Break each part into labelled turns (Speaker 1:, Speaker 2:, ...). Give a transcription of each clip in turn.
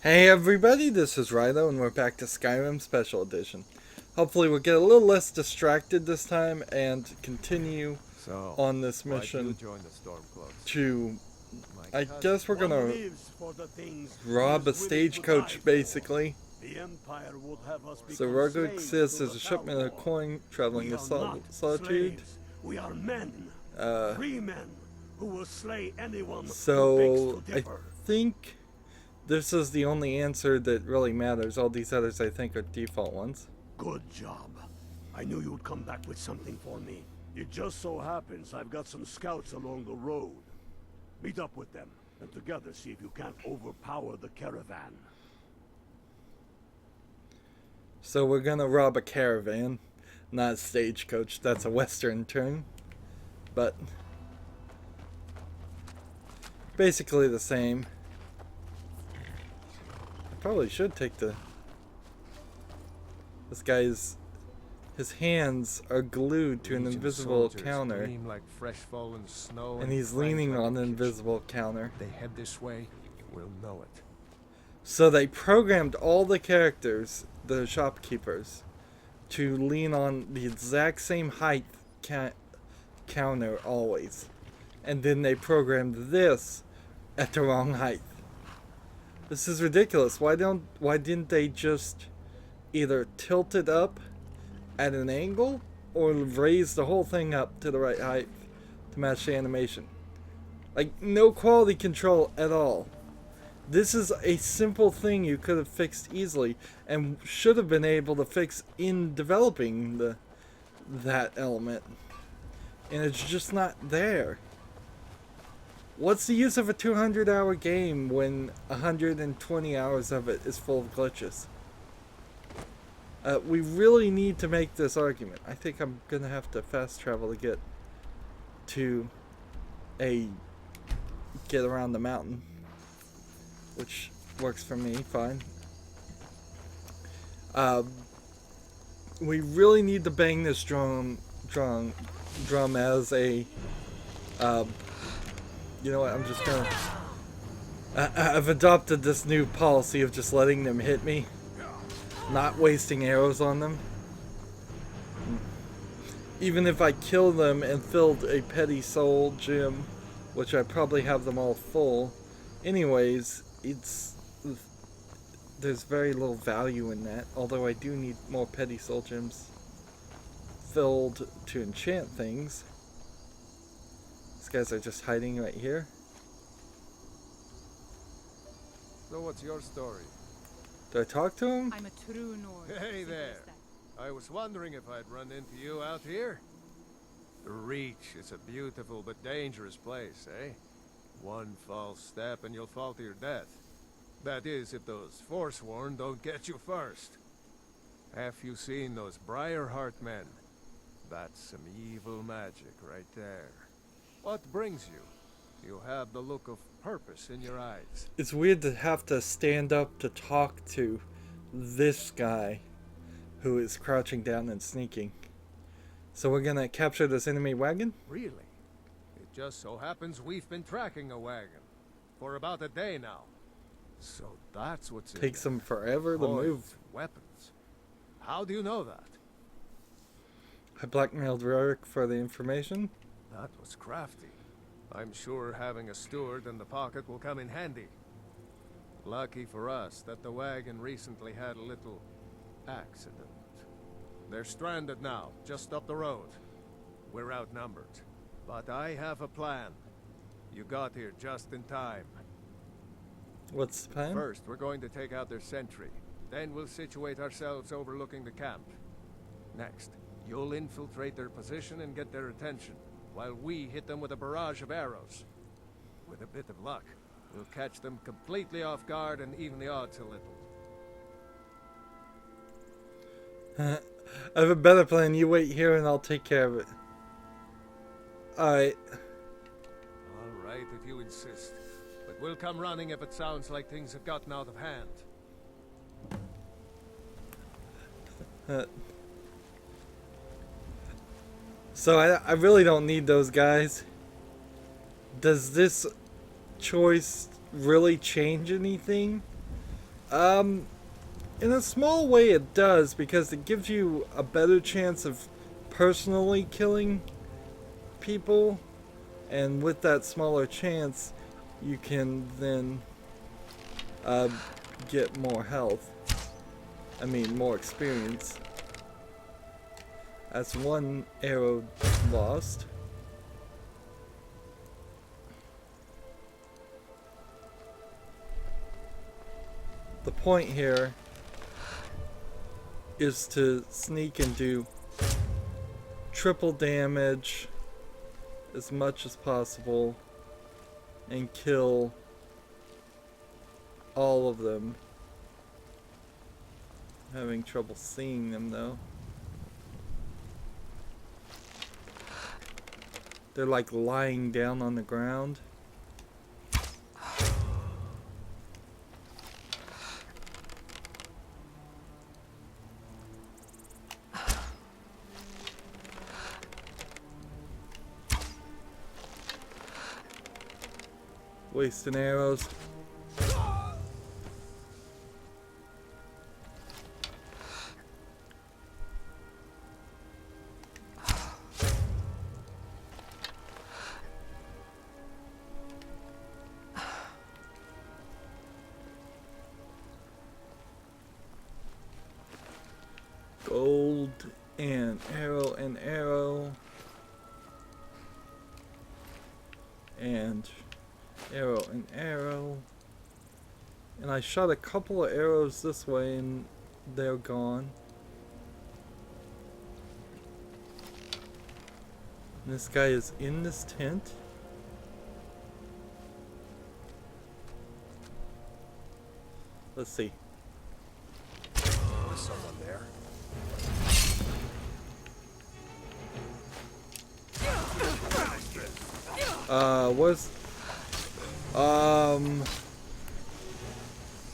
Speaker 1: Hey everybody, this is Rydo and we're back to Skyrim Special Edition. Hopefully we'll get a little less distracted this time and continue on this mission to, I guess we're gonna rob a stagecoach basically. So Rydo exists as a shipment of coin traveling to solitude.
Speaker 2: We are men, free men, who will slay anyone
Speaker 1: so I think this is the only answer that really matters. All these others I think are default ones.
Speaker 2: Good job. I knew you'd come back with something for me. It just so happens I've got some scouts along the road. Meet up with them, and together see if you can't overpower the caravan.
Speaker 1: So we're gonna rob a caravan, not a stagecoach. That's a Western term. But basically the same. Probably should take this guy's, his hands are glued to an invisible counter,
Speaker 3: like fresh fallen snow,
Speaker 1: and he's leaning on an invisible counter.
Speaker 3: They head this way, we'll know it.
Speaker 1: So they programmed all the characters, the shopkeepers, to lean on the exact same height counter always, and then they programmed this at the wrong height. This is ridiculous. Why didn't they just either tilt it up at an angle or raise the whole thing up to the right height to match the animation? Like, no quality control at all. This is a simple thing you could have fixed easily and should have been able to fix in developing that element. And it's just not there. What's the use of a 200-hour game when 120 hours of it is full of glitches? We really need to make this argument. I think I'm going to have to fast travel to get around the mountain. Which works for me, fine. We really need to bang this drum as a... you know what, I'm just gonna... I've adopted this new policy of just letting them hit me. Not wasting arrows on them. Even if I kill them and filled a petty soul gem, which I probably have them all full. Anyways, there's very little value in that. Although I do need more petty soul gems filled to enchant things. These guys are just hiding right here.
Speaker 3: So what's your story?
Speaker 1: Do I talk to him?
Speaker 4: I'm a true Nord.
Speaker 3: Hey there. I was wondering if I'd run into you out here. The Reach is a beautiful but dangerous place, eh? One false step and you'll fall to your death. That is, if those Forsworn don't get you first. Have you seen those Briarheart men? That's some evil magic right there. What brings you? You have the look of purpose in your eyes.
Speaker 1: It's weird to have to stand up to talk to this guy who is crouching down and sneaking. So we're gonna capture this enemy wagon?
Speaker 3: Really? It just so happens we've been tracking a wagon for about a day now. So that's what's in
Speaker 1: Takes them forever to move.
Speaker 3: Weapons. How do you know that?
Speaker 1: I blackmailed Rorik for the information.
Speaker 3: That was crafty. I'm sure having a steward in the pocket will come in handy. Lucky for us that the wagon recently had a little accident. They're stranded now, just up the road. We're outnumbered. But I have a plan. You got here just in time.
Speaker 1: What's the plan?
Speaker 3: First, we're going to take out their sentry. Then we'll situate ourselves overlooking the camp. Next, you'll infiltrate their position and get their attention, while we hit them with a barrage of arrows. With a bit of luck, we'll catch them completely off guard and even the odds a little.
Speaker 1: I have a better plan. You wait here and I'll take care of it. Alright.
Speaker 3: Alright, if you insist. But we'll come running if it sounds like things have gotten out of hand.
Speaker 1: So I really don't need those guys. Does this choice really change anything? In a small way it does, because it gives you a better chance of personally killing people, and with that smaller chance you can then get more health. I mean, more experience. That's one arrow lost. The point here is to sneak and do triple damage as much as possible and kill all of them. Having trouble seeing them though. They're like lying down on the ground. Wasting arrows. Gold and arrow and arrow. And arrow and arrow. And I shot a couple of arrows this way and they're gone. And this guy is in this tent. Let's see.
Speaker 4: There's someone there.
Speaker 1: Where's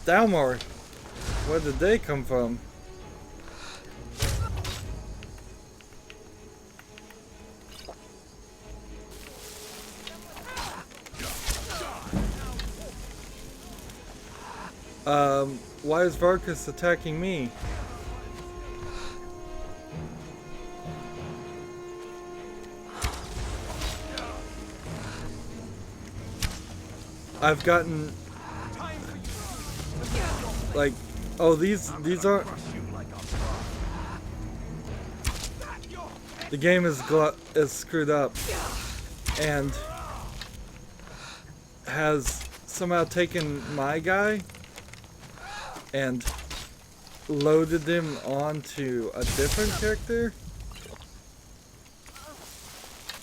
Speaker 1: Dalmor? Where did they come from? Why is Varkas attacking me? I've gotten like, oh, these aren't. The game is screwed up and has somehow taken my guy and loaded him onto a different character,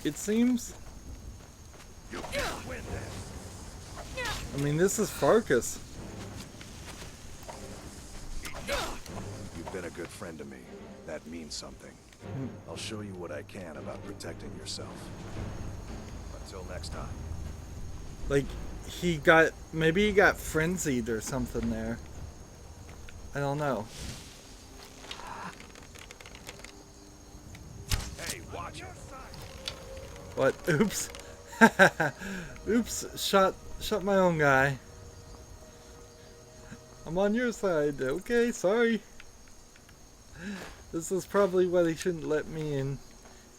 Speaker 1: it seems. I mean, this is Farkas.
Speaker 4: You've been a good friend to me. That means something. I'll show you what I can about protecting yourself. Until next time.
Speaker 1: Like, maybe he got frenzied or something there. I don't know.
Speaker 4: Hey, watch it.
Speaker 1: What? Oops. Oops, shot my own guy. I'm on your side. Okay, sorry. This is probably why they shouldn't let me in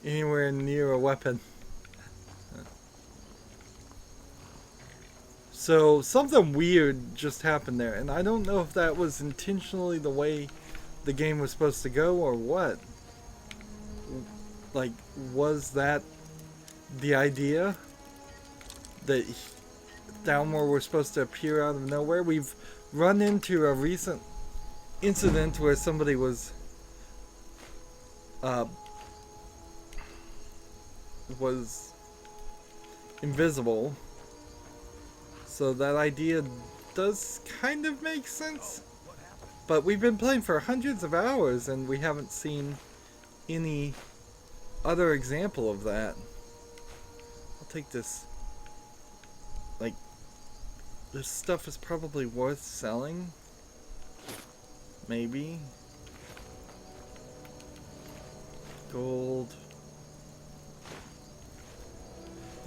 Speaker 1: anywhere near a weapon. So something weird just happened there, and I don't know if that was intentionally the way the game was supposed to go or what. Like, was that the idea? That Dalmor were supposed to appear out of nowhere? We've run into a recent incident where somebody was invisible. So that idea does kind of make sense. But we've been playing for hundreds of hours and we haven't seen any other example of that. I'll take this. Like, this stuff is probably worth selling. Maybe. Gold.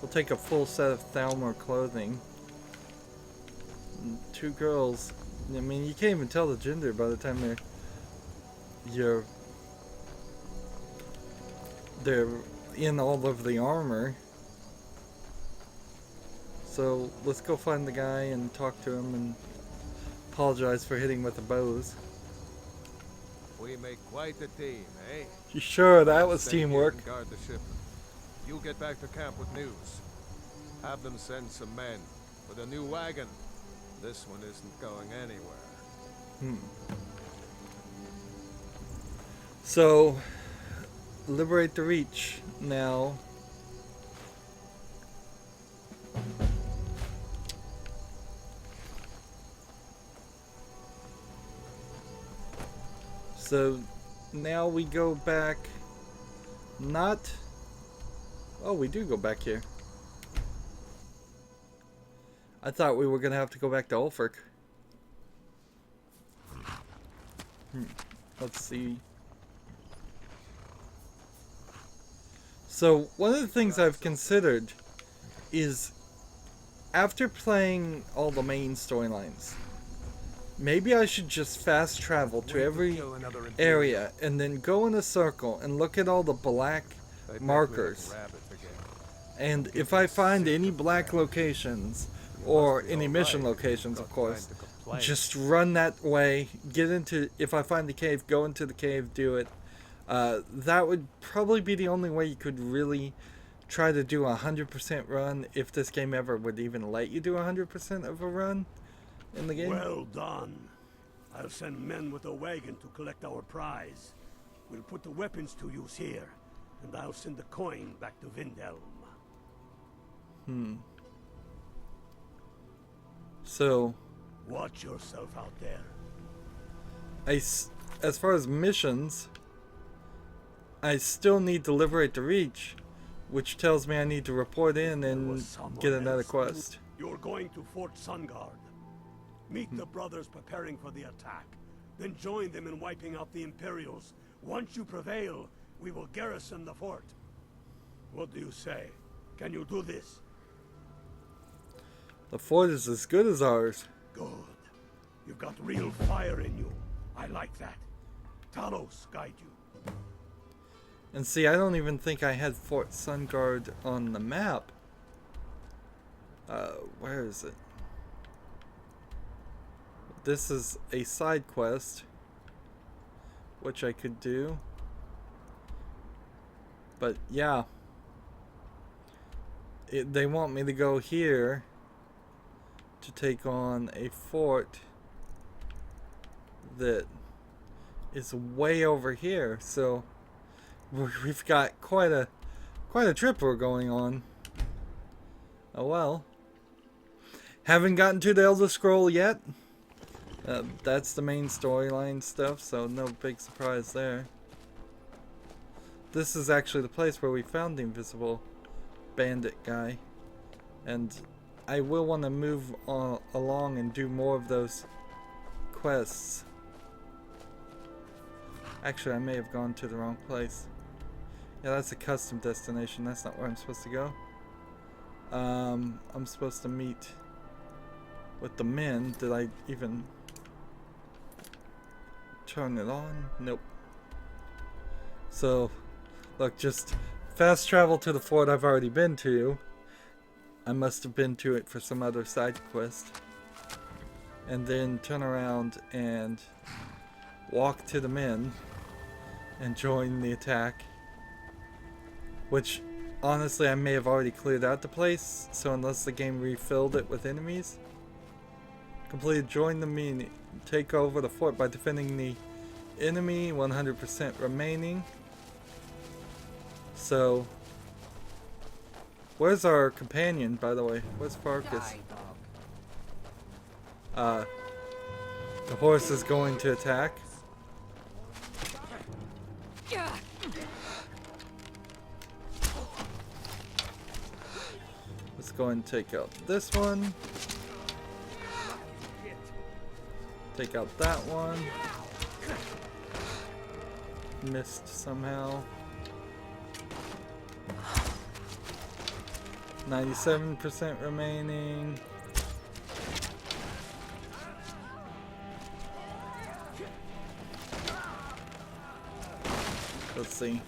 Speaker 1: We'll take a full set of Thalmor clothing. And 2 girls. I mean, you can't even tell the gender by the time they're in all of the armor. So let's go find the guy and talk to him and apologize for hitting with the bows.
Speaker 3: We make quite a team, eh?
Speaker 1: Sure, that was
Speaker 3: Stay here
Speaker 1: teamwork.
Speaker 3: and guard the ship. You get back to camp with news. Have them send some men with a new wagon. This one isn't going anywhere.
Speaker 1: So, liberate the Reach now. So, now we go back, not, oh, we do go back here. I thought we were going to have to go back to Ulfric. Let's see. So, one of the things I've considered is, after playing all the main storylines, maybe I should just fast travel to every area and then go in a circle and look at all the black markers. And if I find any black locations, or any mission locations, of course, just run that way, get into, if I find the cave, go into the cave, do it. That would probably be the only way you could really try to do a 100% run, if this game ever would even let you do 100% of a run in the game.
Speaker 2: Well done. I'll send men with a wagon to collect our prize. We'll put the weapons to use here, and I'll send the coin back to Vindhelm.
Speaker 1: So,
Speaker 2: watch yourself out there.
Speaker 1: As far as missions, I still need to liberate the Reach, which tells me I need to report in and get another quest.
Speaker 2: You're going to Fort Sungard. Meet the brothers preparing for the attack. Then join them in wiping out the Imperials. Once you prevail, we will garrison the fort. What do you say? Can you do this?
Speaker 1: The fort is as good as ours.
Speaker 2: Good. You've got real fire in you. I like that. Talos guide you.
Speaker 1: And see, I don't even think I had Fort Sungard on the map. Where is it? This is a side quest, which I could do. But yeah, they want me to go here to take on a fort that is way over here. So we've got quite a trip we're going on. Oh well. Haven't gotten to the Elder Scroll yet. That's the main storyline stuff, so no big surprise there. This is actually the place where we found the invisible bandit guy. And I will want to move along and do more of those quests. Actually, I may have gone to the wrong place. Yeah, that's a custom destination. That's not where I'm supposed to go. I'm supposed to meet with the men. Did I even turn it on? Nope. So, look, just fast travel to the fort I've already been to. I must have been to it for some other side quest. And then turn around and walk to the men and join the attack. Which, honestly, I may have already cleared out the place, so unless the game refilled it with enemies. Completed, join the men, take over the fort by defending the enemy, 100% remaining. So, where's our companion, by the way? Where's Farkas? The horse is going to attack. Let's go and take out this one. Take out that one. Missed somehow. 97% remaining. Let's see.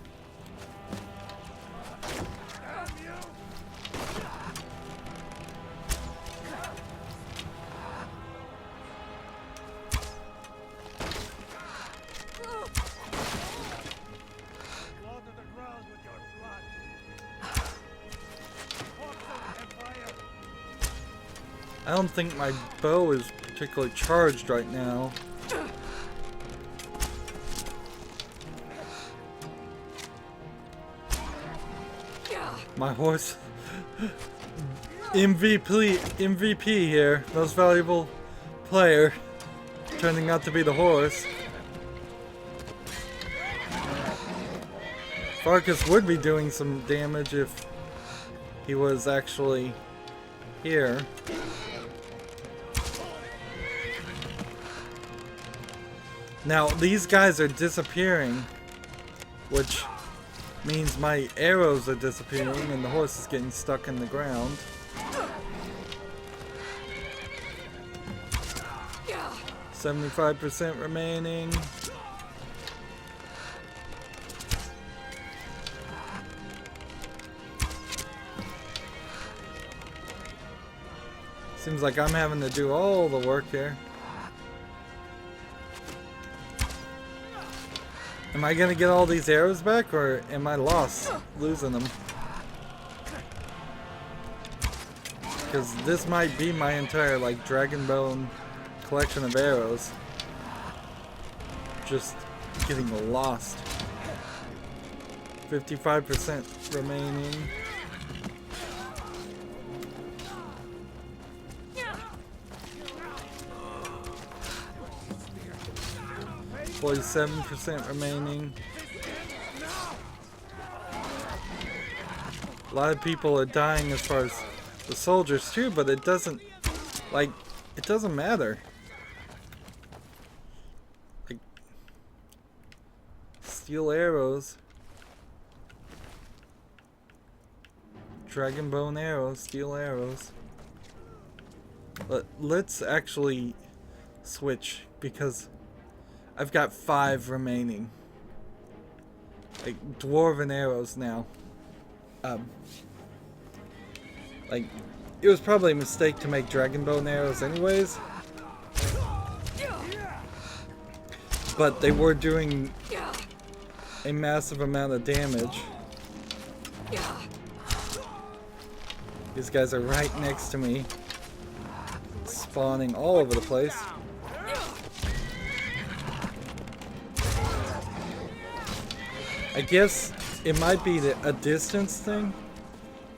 Speaker 1: I don't think my bow is particularly charged right now. My horse. MVP here. Most valuable player. Turning out to be the horse. Farkas would be doing some damage if he was actually here. Now, these guys are disappearing, which means my arrows are disappearing and the horse is getting stuck in the ground. Yeah. 75% remaining. Seems like I'm having to do all the work here. Am I gonna get all these arrows back, or am I losing them? Because this might be my entire, like, dragon bone collection of arrows. Just getting lost. 55% remaining. %, remaining. A lot of people are dying as far as the soldiers too, but it doesn't matter. Like, steel arrows, dragon bone arrows, steel arrows. Let's actually switch, because I've got 5 remaining. Like, dwarven arrows now. Like, it was probably a mistake to make dragon bone arrows anyways. But they were doing a massive amount of damage. These guys are right next to me, spawning all over the place. I guess it might be a distance thing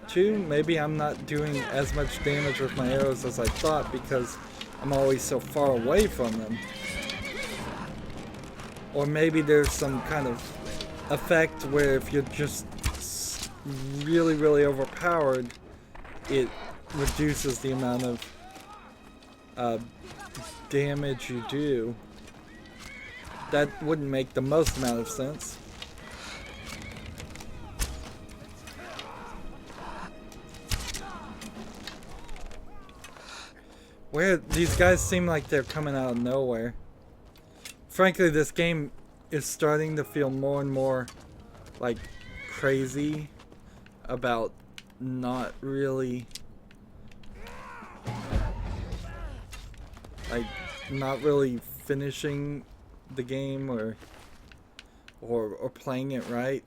Speaker 1: too. Maybe I'm not doing as much damage with my arrows as I thought because I'm always so far away from them. Or maybe there's some kind of effect where if you're just really, really overpowered, it reduces the amount of damage you do. That wouldn't make the most amount of sense. Where these guys seem like they're coming out of nowhere. Frankly, this game is starting to feel more and more like crazy about not really finishing the game or playing it right.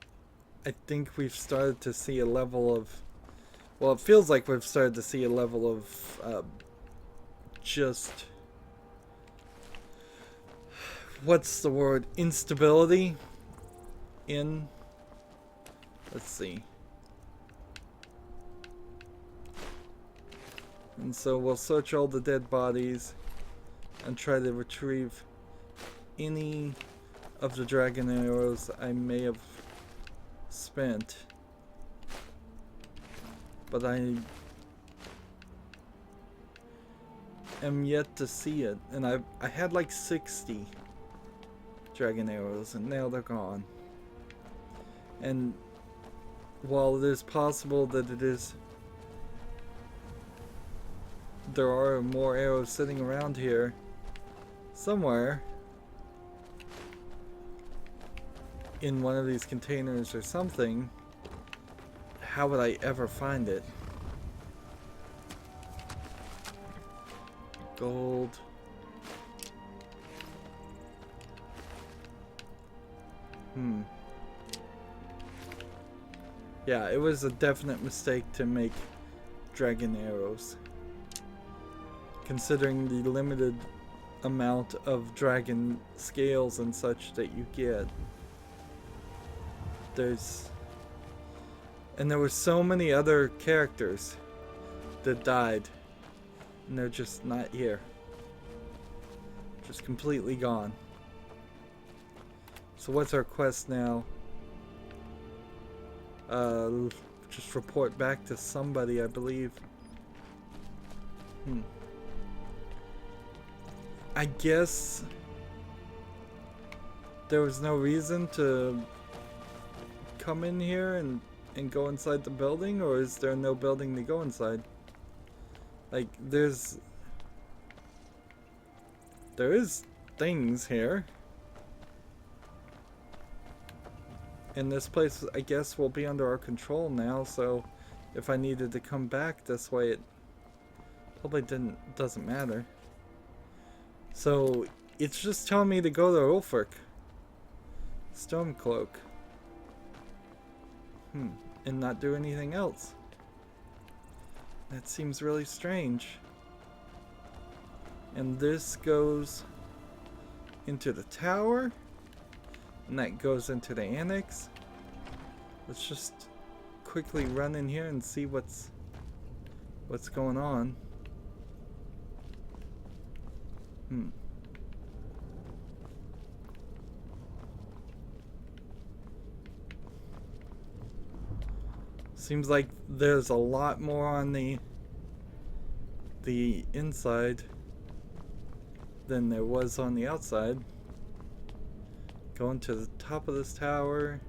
Speaker 1: I think we've started to see a level of, well, it feels like we've started to see a level of just, what's the word, instability in, let's see. And so we'll search all the dead bodies and try to retrieve any of the dragon arrows I may have spent. But I am yet to see it, and I had like 60 dragon arrows and now they're gone. And while it is possible that there are more arrows sitting around here somewhere, in one of these containers or something, how would I ever find it? Gold. Yeah, it was a definite mistake to make dragon arrows, considering the limited amount of dragon scales and such that you get. And there were so many other characters that died, and they're just not here. Just completely gone. So what's our quest now? Just report back to somebody, I believe. I guess there was no reason to come in here and go inside the building, or is there no building to go inside? Like, there is things here. And this place, I guess, will be under our control now, so if I needed to come back this way, it probably doesn't matter. So, it's just telling me to go to Ulfric. Stormcloak. And not do anything else. That seems really strange. And this goes into the tower. And that goes into the annex. Let's just quickly run in here and see what's going on. Seems like there's a lot more on the inside than there was on the outside. Going to the top of this tower,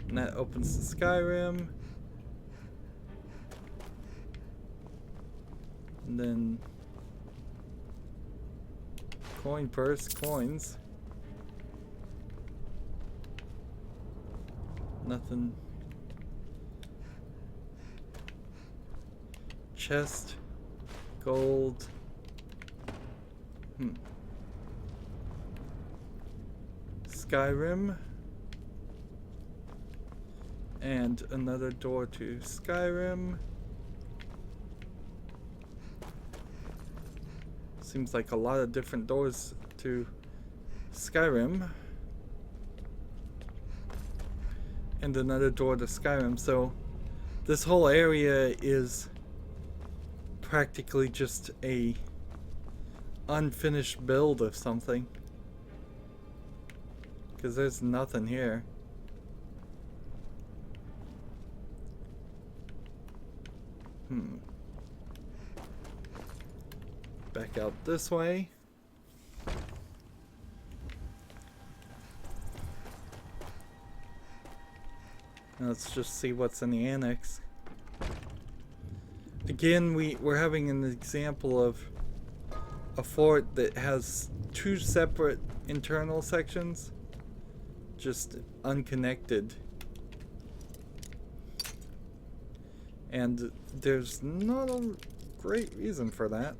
Speaker 1: and that opens to Skyrim. And then coin purse, coins. Nothing. Chest, gold. Skyrim, and another door to Skyrim. Seems like a lot of different doors to Skyrim, and another door to Skyrim. So this whole area is practically just a unfinished build of something. Because there's nothing here. Back out this way. Now let's just see what's in the annex. Again, we're having an example of a fort that has two separate internal sections, just unconnected, and there's not a great reason for that.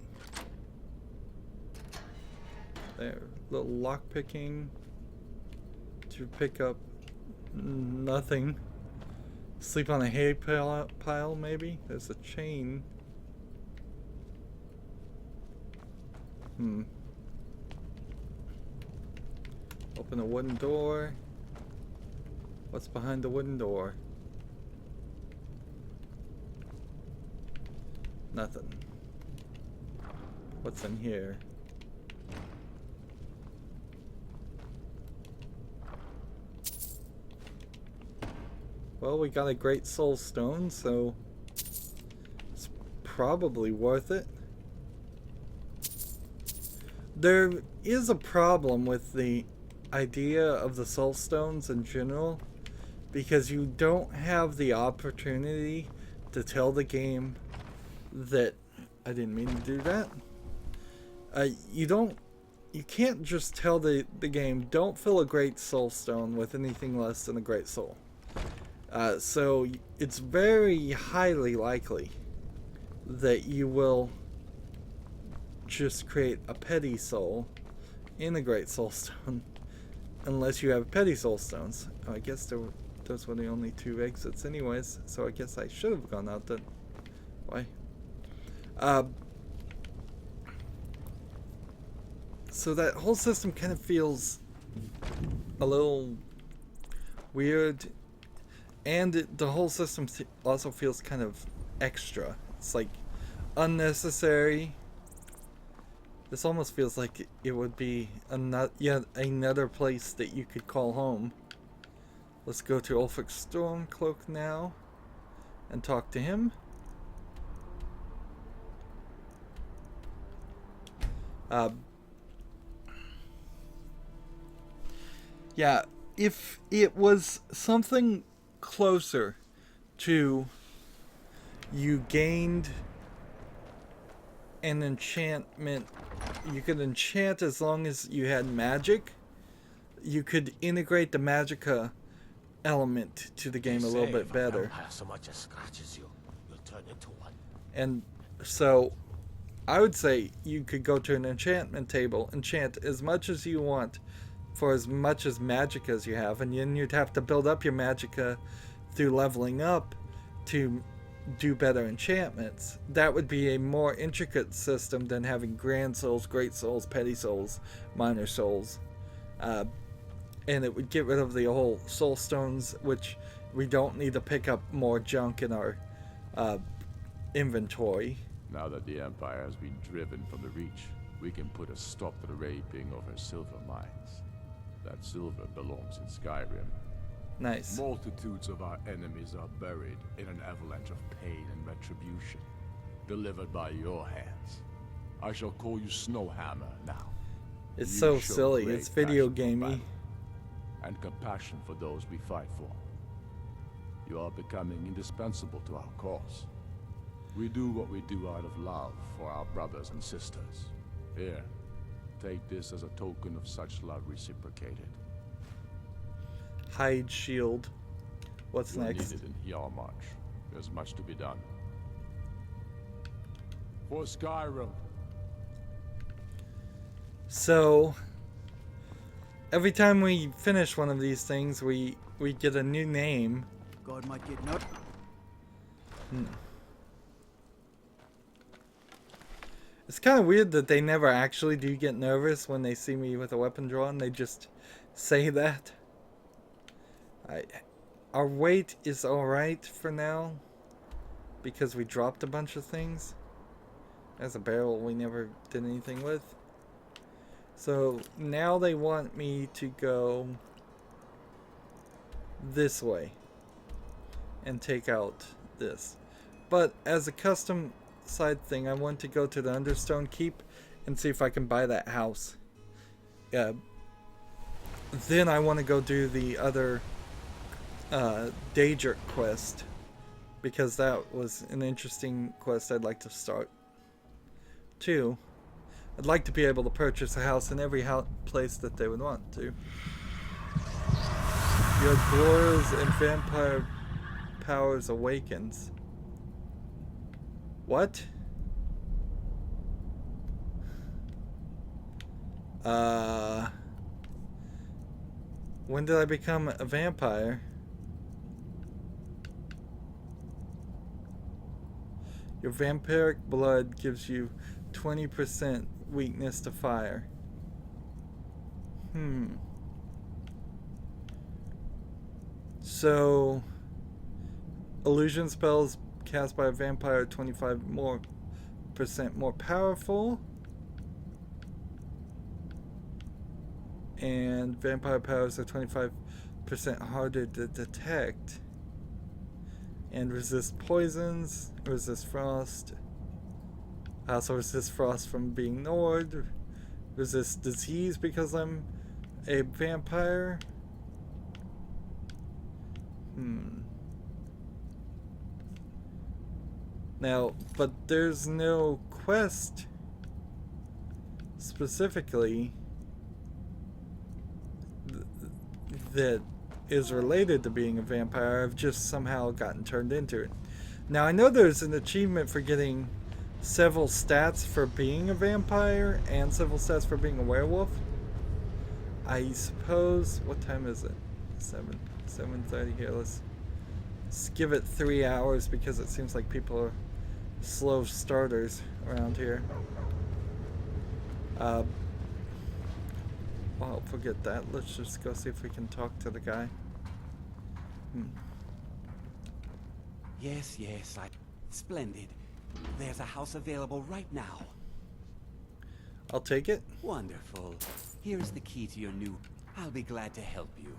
Speaker 1: There, little lock picking to pick up nothing. Sleep on a hay pile, maybe. There's a chain. Open a wooden door. What's behind the wooden door? Nothing. What's in here? Well, we got a great soul stone, so it's probably worth it. There is a problem with the idea of the soul stones in general, because you don't have the opportunity to tell the game that I didn't mean to do that. You don't you can't just tell the game, don't fill a great soul stone with anything less than a great soul. So it's very highly likely that you will just create a petty soul in a great soul stone, unless you have petty soul stones. I guess those were the only 2 exits anyways, so I guess I should have gone out that way. So that whole system kind of feels a little weird, and the whole system also feels kind of extra. It's like unnecessary. This almost feels like it would be yet another place that you could call home. Let's go to Ulfric Stormcloak now and talk to him. Yeah, if it was something closer to you gained an enchantment, you could enchant as long as you had magic, you could integrate the magicka element to the game a little bit better.
Speaker 5: So much as scratches you, you'll turn into one.
Speaker 1: And so I would say you could go to an enchantment table, enchant as much as you want for as much as magic as you have, and then you'd have to build up your magicka through leveling up to do better enchantments. That would be a more intricate system than having grand souls, great souls, petty souls, minor souls. And it would get rid of the whole soul stones, which we don't need to pick up more junk in our inventory.
Speaker 6: Now that the Empire has been driven from the Reach, we can put a stop to the raping of her silver mines. That silver belongs in Skyrim.
Speaker 1: Nice.
Speaker 6: Multitudes of our enemies are buried in an avalanche of pain and retribution, delivered by your hands. I shall call you Snowhammer now.
Speaker 1: It's
Speaker 6: You
Speaker 1: so
Speaker 6: show
Speaker 1: silly.
Speaker 6: great
Speaker 1: It's video
Speaker 6: passion for
Speaker 1: gamey.
Speaker 6: battle and compassion for those we fight for. You are becoming indispensable to our cause. We do what we do out of love for our brothers and sisters. Here, take this as a token of such love reciprocated.
Speaker 1: Hide shield. What's
Speaker 6: You're
Speaker 1: next?
Speaker 6: needed in Yarmarch. There's much to be done. For Skyrim.
Speaker 1: So every time we finish one of these things, we get a new name.
Speaker 7: God might get no.
Speaker 1: It's kind of weird that they never actually do get nervous when they see me with a weapon drawn. They just say that. Our weight is alright for now, because we dropped a bunch of things. There's a barrel we never did anything with. So now they want me to go this way and take out this. But as a custom side thing, I want to go to the Understone Keep and see if I can buy that house. Then I want to go do the other Daedric quest, because that was an interesting quest I'd like to start. 2, I'd like to be able to purchase a house in every place that they would want to. Your glorious and vampire powers awakens. What? When did I become a vampire? Your vampiric blood gives you 20% weakness to fire. So, illusion spells cast by a vampire are 25% more powerful. And vampire powers are 25% harder to detect. And resist poisons, resist frost. I also resist frost from being ignored. Resist disease because I'm a vampire. Now, but there's no quest specifically that is related to being a vampire. I've just somehow gotten turned into it. Now I know there's an achievement for getting several stats for being a vampire and several stats for being a werewolf. I suppose, what time is it? 7:30 here. Let's give it 3 hours because it seems like people are slow starters around here. Well, forget that. Let's just go see if we can talk to the guy.
Speaker 7: Yes, splendid. There's a house available right now.
Speaker 1: I'll take it.
Speaker 7: Wonderful. Here's the key to your new... I'll be glad to help you.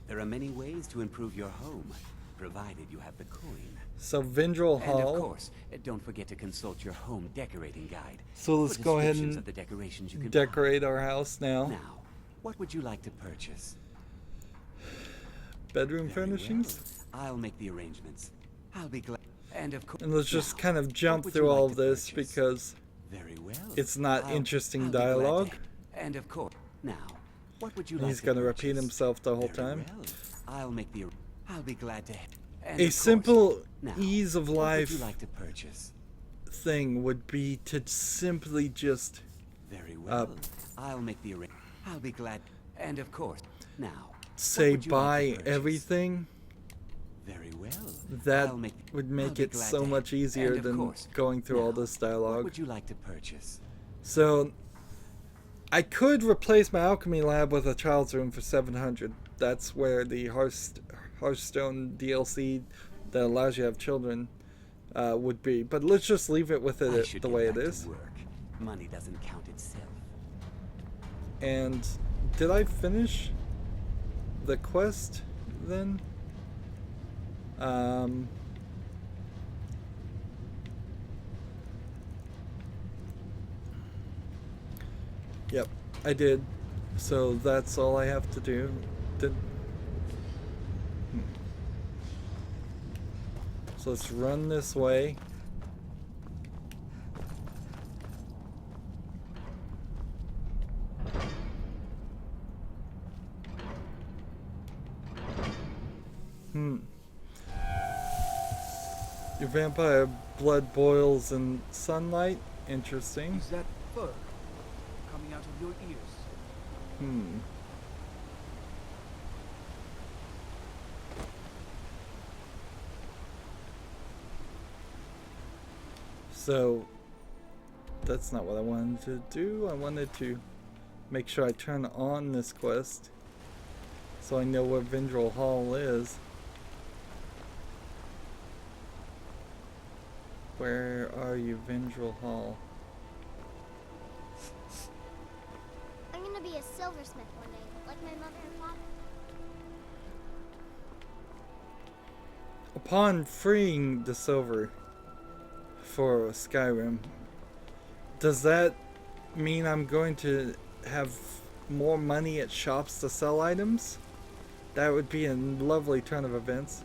Speaker 7: There are many ways to improve your home, provided you have the coin.
Speaker 1: So Vendrel
Speaker 7: And
Speaker 1: Hall.
Speaker 7: of course, don't forget to consult your home decorating guide.
Speaker 1: So let's
Speaker 7: for
Speaker 1: go ahead
Speaker 7: descriptions
Speaker 1: and
Speaker 7: of the decorations you can
Speaker 1: decorate our house now.
Speaker 7: buy. Now, what would you like to purchase?
Speaker 1: Bedroom
Speaker 7: Very
Speaker 1: furnishings.
Speaker 7: well. I'll make the arrangements. I'll be glad. And of course.
Speaker 1: And let's just
Speaker 7: Now,
Speaker 1: kind of
Speaker 7: what
Speaker 1: jump
Speaker 7: would
Speaker 1: through
Speaker 7: you like
Speaker 1: all of
Speaker 7: to
Speaker 1: this
Speaker 7: purchase?
Speaker 1: because
Speaker 7: Very well.
Speaker 1: it's not
Speaker 7: I'll
Speaker 1: interesting
Speaker 7: be glad to
Speaker 1: dialogue.
Speaker 7: help. And of course, now, what would you
Speaker 1: And
Speaker 7: like
Speaker 1: he's
Speaker 7: to
Speaker 1: going to repeat
Speaker 7: purchase?
Speaker 1: himself the whole
Speaker 7: Very
Speaker 1: time.
Speaker 7: well. I'll make the. I'll be glad to. And
Speaker 1: A
Speaker 7: of course,
Speaker 1: simple
Speaker 7: now,
Speaker 1: ease of
Speaker 7: what would
Speaker 1: life
Speaker 7: you like to purchase?
Speaker 1: thing would be to simply just
Speaker 7: Very well. I'll make the. I'll be glad. And of course, now. what
Speaker 1: say
Speaker 7: would you like to
Speaker 1: buy
Speaker 7: purchase?
Speaker 1: everything.
Speaker 7: Very well.
Speaker 1: That
Speaker 7: I'll make,
Speaker 1: would
Speaker 7: I'll
Speaker 1: make
Speaker 7: be
Speaker 1: it
Speaker 7: glad
Speaker 1: so
Speaker 7: to
Speaker 1: much
Speaker 7: help.
Speaker 1: easier
Speaker 7: And of
Speaker 1: than
Speaker 7: course,
Speaker 1: going through all
Speaker 7: now,
Speaker 1: this
Speaker 7: What
Speaker 1: dialogue.
Speaker 7: would you like to purchase?
Speaker 1: So I could replace my alchemy lab with a child's room for 700. That's where the Hearthstone DLC that allows you to have children would be. But let's just leave it with
Speaker 7: I
Speaker 1: it
Speaker 7: should
Speaker 1: the
Speaker 7: get
Speaker 1: way it
Speaker 7: back to
Speaker 1: is.
Speaker 7: work. Money doesn't count itself.
Speaker 1: And did I finish the quest then? Yep, I did. So that's all I have to do. So let's run this way. Your vampire blood boils in sunlight. Interesting.
Speaker 8: Is that fur coming out of your ears?
Speaker 1: So that's not what I wanted to do. I wanted to make sure I turn on this quest so I know where Vendrel Hall is. Where are you, Vendrel Hall?
Speaker 9: I'm gonna be a silversmith one day, like my mother and father.
Speaker 1: Upon freeing the silver for Skyrim, does that mean I'm going to have more money at shops to sell items? That would be a lovely turn of events.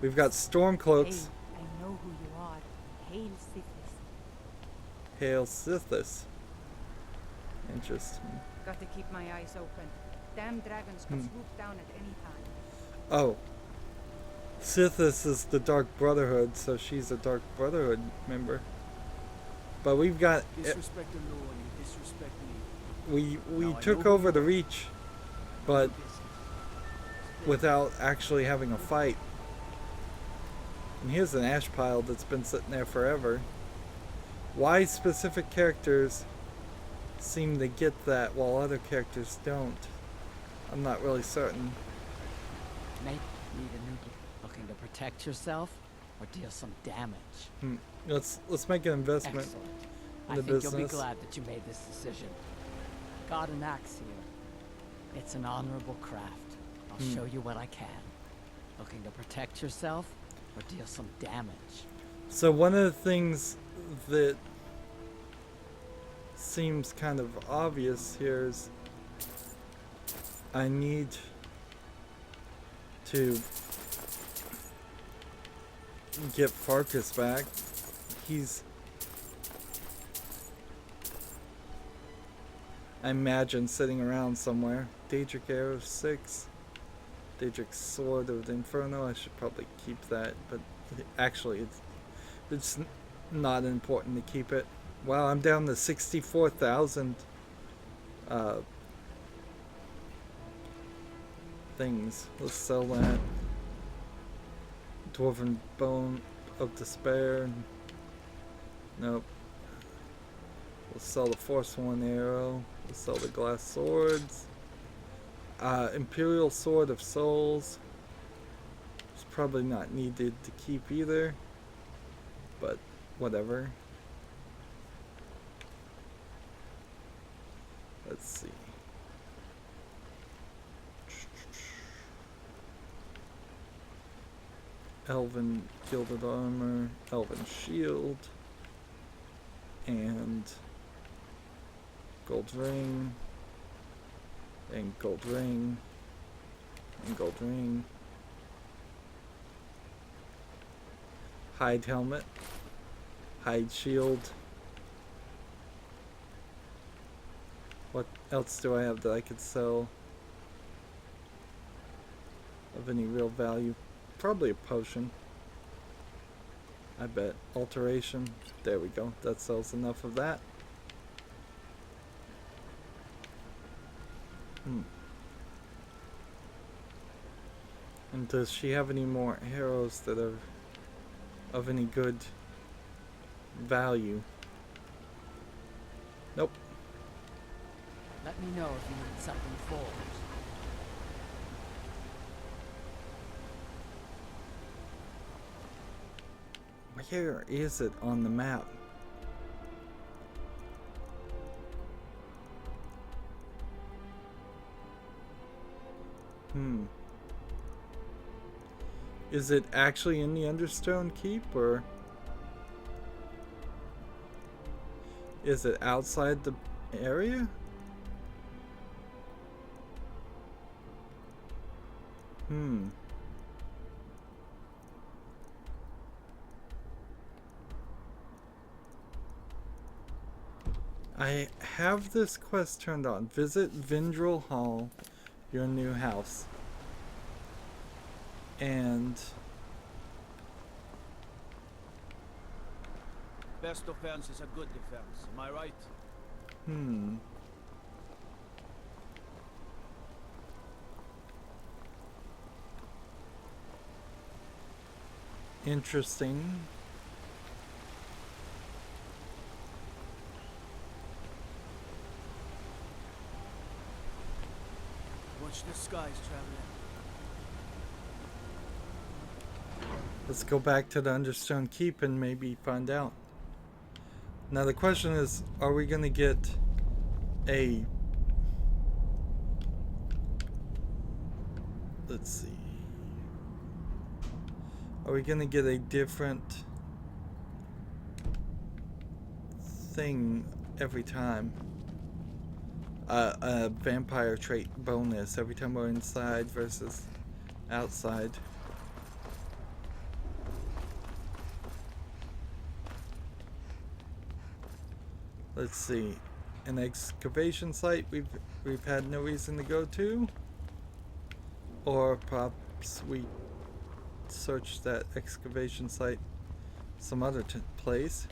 Speaker 1: We've got storm cloaks.
Speaker 10: Hey, I know who you are. Hail Sithis.
Speaker 1: Hail Sithis. Interesting.
Speaker 10: Got to keep my eyes open. Damn dragons could swoop down at any time.
Speaker 1: Oh. Sithis is the Dark Brotherhood, so she's a Dark Brotherhood member. But we've got...
Speaker 8: Disrespect the law and you disrespect me.
Speaker 1: We
Speaker 8: Now I
Speaker 1: took
Speaker 8: know
Speaker 1: over
Speaker 8: who
Speaker 1: the
Speaker 8: you are.
Speaker 1: Reach, but without actually having a fight. And here's an ash pile that's been sitting there forever. Why specific characters seem to get that while other characters don't? I'm not really certain.
Speaker 11: Mate, need a new looking to protect yourself or deal some damage.
Speaker 1: Let's make an investment
Speaker 11: Excellent.
Speaker 1: in
Speaker 11: I
Speaker 1: the
Speaker 11: think you'll be
Speaker 1: business.
Speaker 11: glad that you made this decision. Got an axe here. It's an honorable craft. I'll show you what I can. Looking to protect yourself or deal some damage.
Speaker 1: So one of the things that seems kind of obvious here is I need to get Farkas back. He's, I imagine, sitting around somewhere. Daedric Arrow 6. Daedric Sword of the Inferno. I should probably keep that, but actually it's not important to keep it. Wow, I'm down to 64,000 things. Let's sell that. Dwarven Bone of Despair. Nope. We'll sell the Force 1 arrow. We'll sell the glass swords. Imperial Sword of Souls. It's probably not needed to keep either, but whatever. Let's see. Elven Gilded Armor, Elven Shield, and Gold Ring, and Gold Ring, and Gold Ring. Hide Helmet, Hide Shield. What else do I have that I could sell of any real value? Probably a potion. I bet. Alteration. There we go. That sells enough of that. And does she have any more arrows that are of any good value? Nope.
Speaker 11: Let me know if you need something forged.
Speaker 1: Where is it on the map? Is it actually in the Understone Keep, or is it outside the area? I have this quest turned on. Visit Vindrel Hall, your new house. And
Speaker 8: Best defense is a good defense, am I right?
Speaker 1: Interesting.
Speaker 8: Watch the skies, traveler.
Speaker 1: Let's go back to the Understone Keep and maybe find out. Now the question is, are we gonna get a... Let's see. Are we gonna get a different thing every time? A vampire trait bonus every time we're inside versus outside. Let's see. An excavation site we've had no reason to go to, or perhaps we search that excavation site some other place.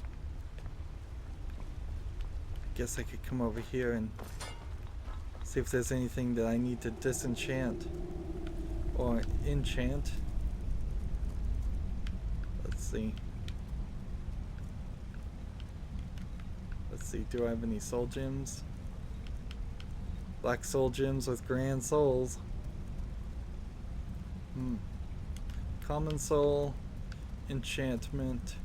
Speaker 1: Guess I could come over here and see if there's anything that I need to disenchant or enchant. Let's see. Let's see, do I have any soul gems? Black soul gems with grand souls. Common soul, enchantment,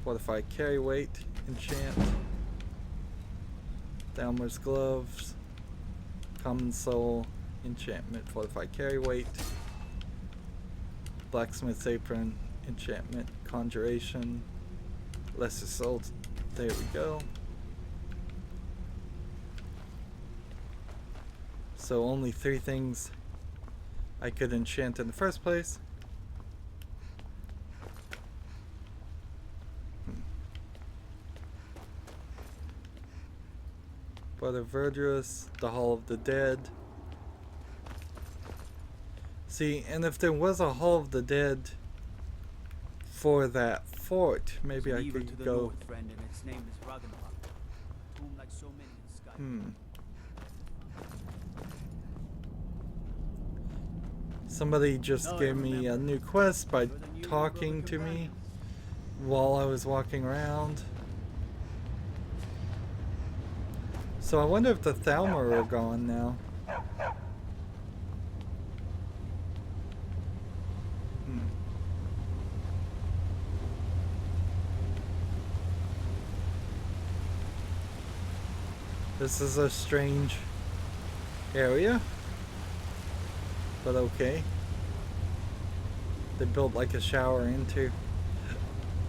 Speaker 1: fortified carry weight, enchant, Downwards gloves, common soul, enchantment, fortified carry weight, blacksmith's apron, enchantment, conjuration, lesser soul. There we go. So only 3 things I could enchant in the first place. Brother Verdurous, the Hall of the Dead, See, and if there was a Hall of the Dead for that fort, maybe I
Speaker 8: Leave her to
Speaker 1: could
Speaker 8: the
Speaker 1: go.
Speaker 8: north, friend, and its name is Ragnarok. Tomb like so many in Skyrim.
Speaker 1: Somebody just
Speaker 8: No, I
Speaker 1: gave me a
Speaker 8: remember.
Speaker 1: new quest by
Speaker 8: You're the new
Speaker 1: talking
Speaker 8: brother
Speaker 1: to me
Speaker 8: companions.
Speaker 1: while I was walking around. So I wonder if the Thalmor are gone now. This is a strange area, but okay. They built like a shower into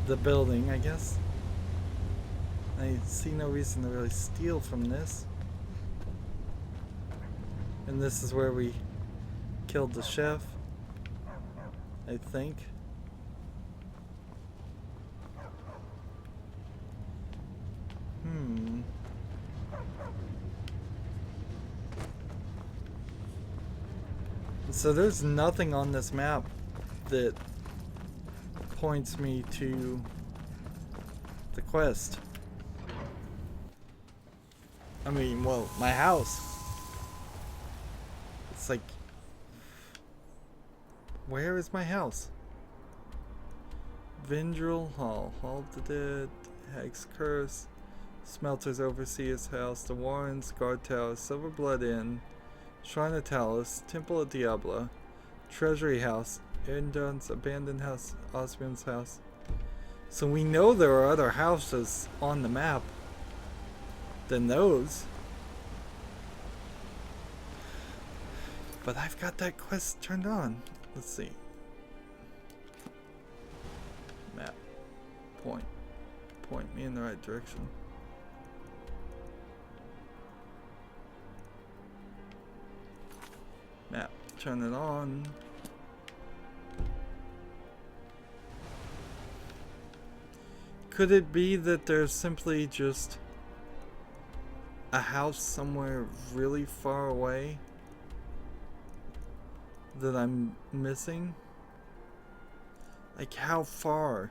Speaker 1: the building, I guess. I see no reason to really steal from this. And this is where we killed the chef, I think. So there's nothing on this map that points me to the quest. I mean, well, my house. It's like, where is my house? Vindrel Hall, Hall of the Dead, Hag's Curse, Smelter's Overseer's House, the Warrens, Guard Tower, Silver Blood Inn, Shrine of Talos, Temple of Diablo, Treasury House, Erndon's Abandoned House, Osmond's House. So we know there are other houses on the map than those. But I've got that quest turned on. Let's see. Map. Point. Point me in the right direction. Map. Turn it on. Could it be that there's simply just a house somewhere really far away that I'm missing? Like, how far?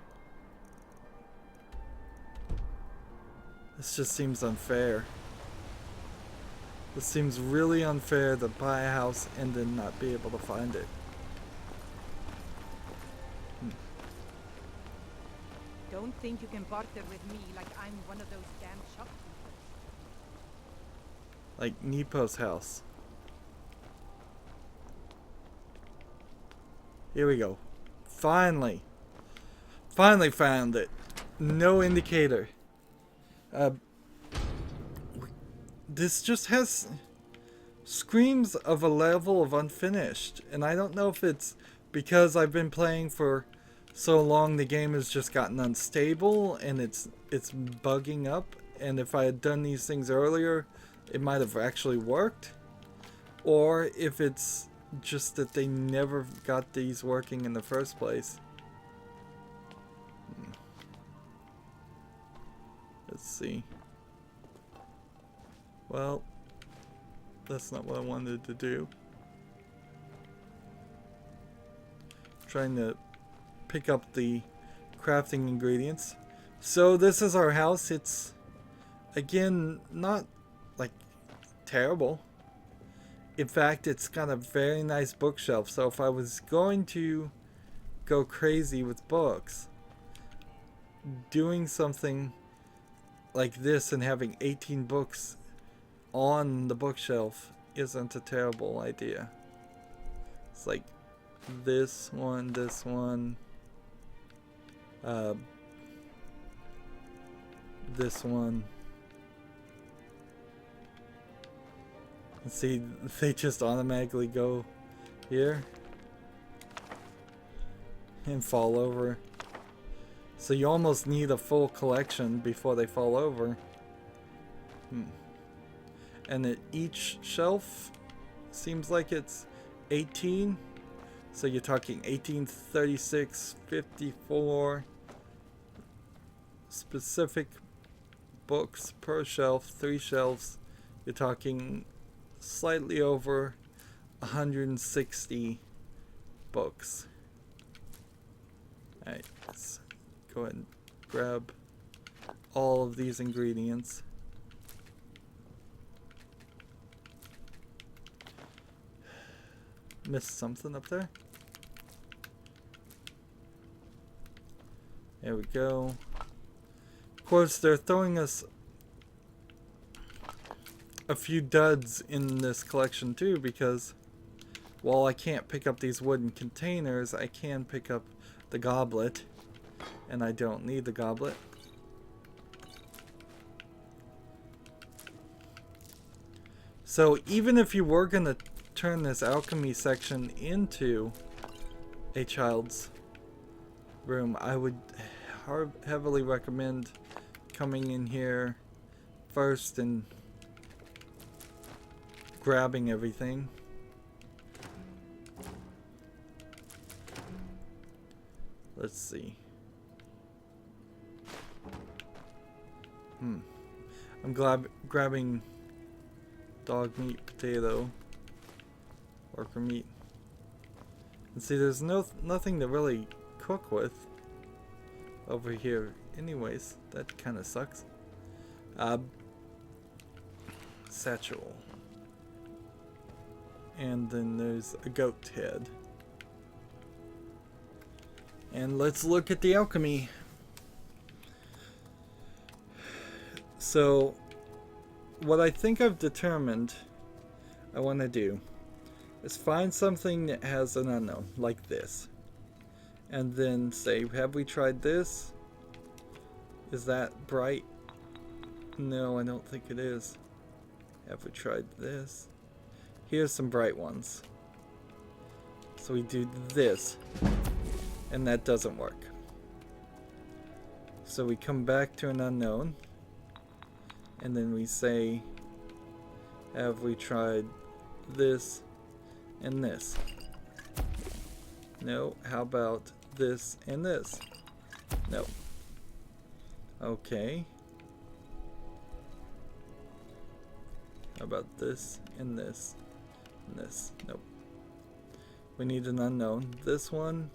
Speaker 1: This just seems unfair. This seems really unfair to buy a house and then not be able to find it.
Speaker 10: Don't think you can barter with me like I'm one of those damn shopkeepers.
Speaker 1: Like Nepo's house. Here we go. Finally. Finally found it. No indicator. This just has screams of a level of unfinished, and I don't know if it's because I've been playing for so long the game has just gotten unstable and it's bugging up, and if I had done these things earlier it might have actually worked, or if it's just that they never got these working in the first place. Let's see. Well, that's not what I wanted to do. Trying to pick up the crafting ingredients. So this is our house. It's, again, not like terrible. In fact, it's got a very nice bookshelf. So if I was going to go crazy with books, doing something like this and having 18 books on the bookshelf isn't a terrible idea. It's like this one, this one, this one. Let's see, they just automatically go here and fall over. So you almost need a full collection before they fall over. And at each shelf seems like it's 18. So you're talking 18, 36, 54 specific books per shelf, 3 shelves. You're talking slightly over 160 books. Alright, let's go ahead and grab all of these ingredients. Missed something up there. There we go. Of course, they're throwing us a few duds in this collection too, because while I can't pick up these wooden containers, I can pick up the goblet, and I don't need the goblet. So even if you were gonna turn this alchemy section into a child's room, I would heavily recommend coming in here first and grabbing everything. Let's see. I'm grabbing dog meat, potato, worker meat. And see, there's nothing to really cook with over here anyways. That kind of sucks. Satchel. And then there's a goat head. And let's look at the alchemy. So, what I think I've determined I want to do is find something that has an unknown, like this. And then say, have we tried this? Is that bright? No, I don't think it is. Have we tried this? Here's some bright ones. So we do this. And that doesn't work. So we come back to an unknown. And then we say, have we tried this and this? No. How about this and this? No. Okay. How about this and this and this? Nope. We need an unknown. This one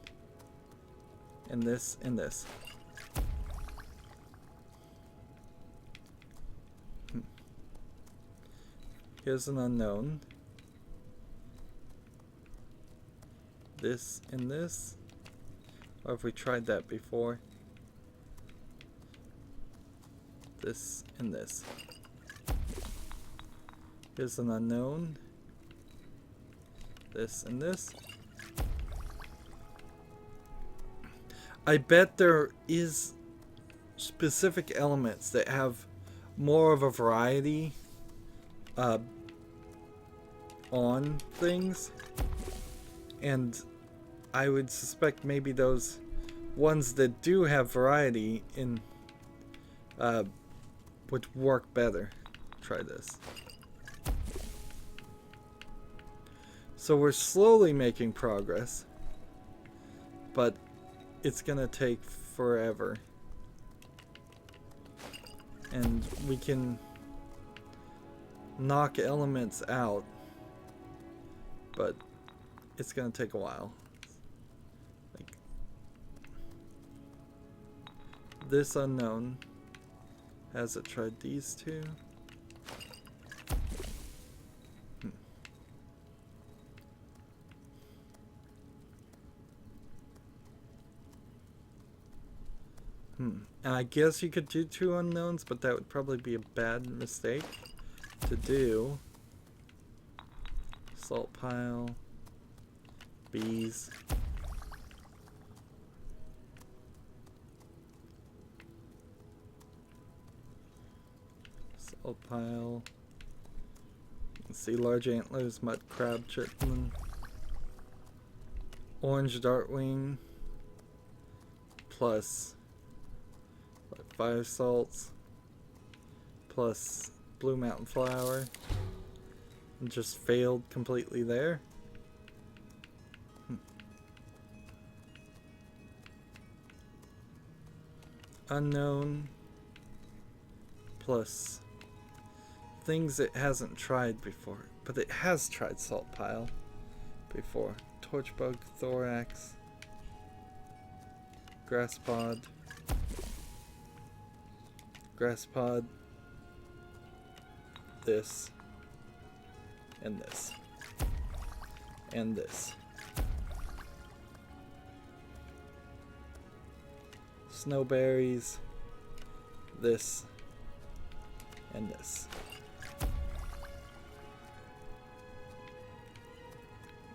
Speaker 1: and this and this. Here's an unknown. This and this. Or have we tried that before? This and this. Here's an unknown. This and this. I bet there is specific elements that have more of a variety on things, and I would suspect maybe those ones that do have variety in would work better. Try this. So we're slowly making progress, but it's gonna take forever, and we can knock elements out, but it's gonna take a while. Like this unknown, has it tried these two? And I guess you could do two unknowns, but that would probably be a bad mistake to do. Salt pile. Bees. Salt pile. Let's see, large antlers, mud crab chitlin. Orange dartwing. Plus 5 salts. Plus blue mountain flower. And just failed completely there. Unknown plus things it hasn't tried before, but it has tried salt pile. before. Torchbug, thorax, grass pod, this, and this, and this. Snowberries, this, and this.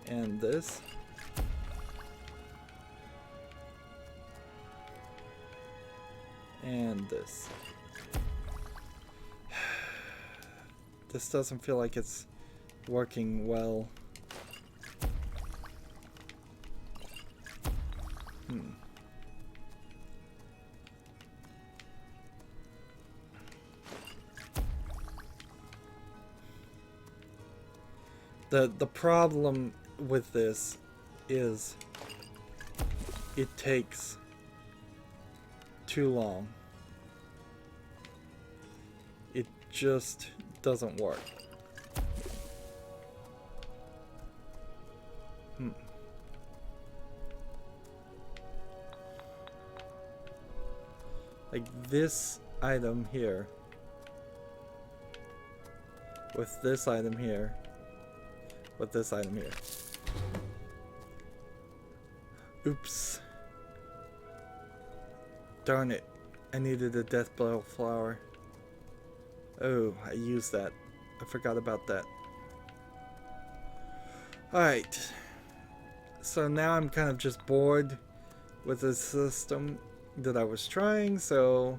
Speaker 1: And this. And this. This doesn't feel like it's working well. The problem with this is it takes too long. It just doesn't work. Like this item here with this item here with this item here. Oops. Darn it. I needed a death blow flower. Oh, I used that. I forgot about that. Alright. So now I'm kind of just bored with the system that I was trying, so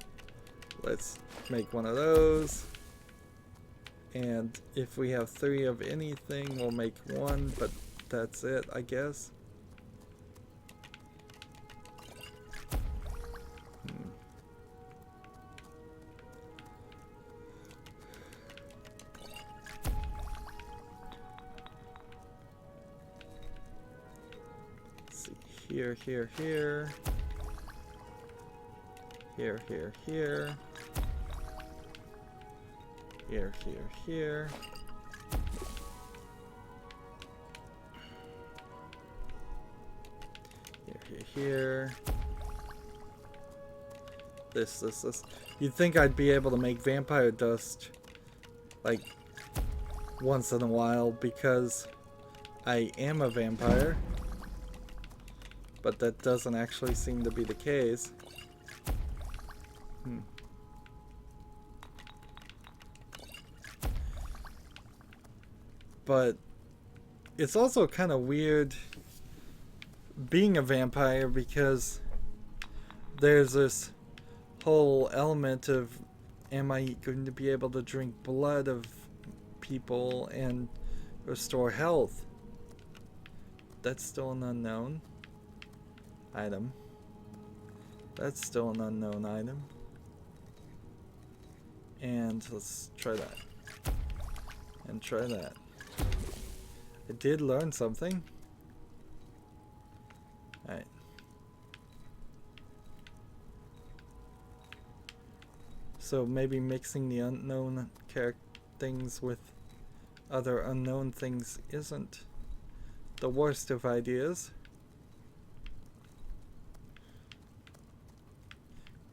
Speaker 1: let's make one of those. And if we have 3 of anything, we'll make 1, but that's it, I guess. Let's see, here, here, here. Here, here, here. Here, here, here. Here, here, here. This. You'd think I'd be able to make vampire dust like once in a while because I am a vampire, but that doesn't actually seem to be the case. But it's also kind of weird being a vampire because there's this whole element of, am I going to be able to drink blood of people and restore health? That's still an unknown item. That's still an unknown item. And let's try that. And try that. I did learn something. Alright. So maybe mixing the unknown things with other unknown things isn't the worst of ideas.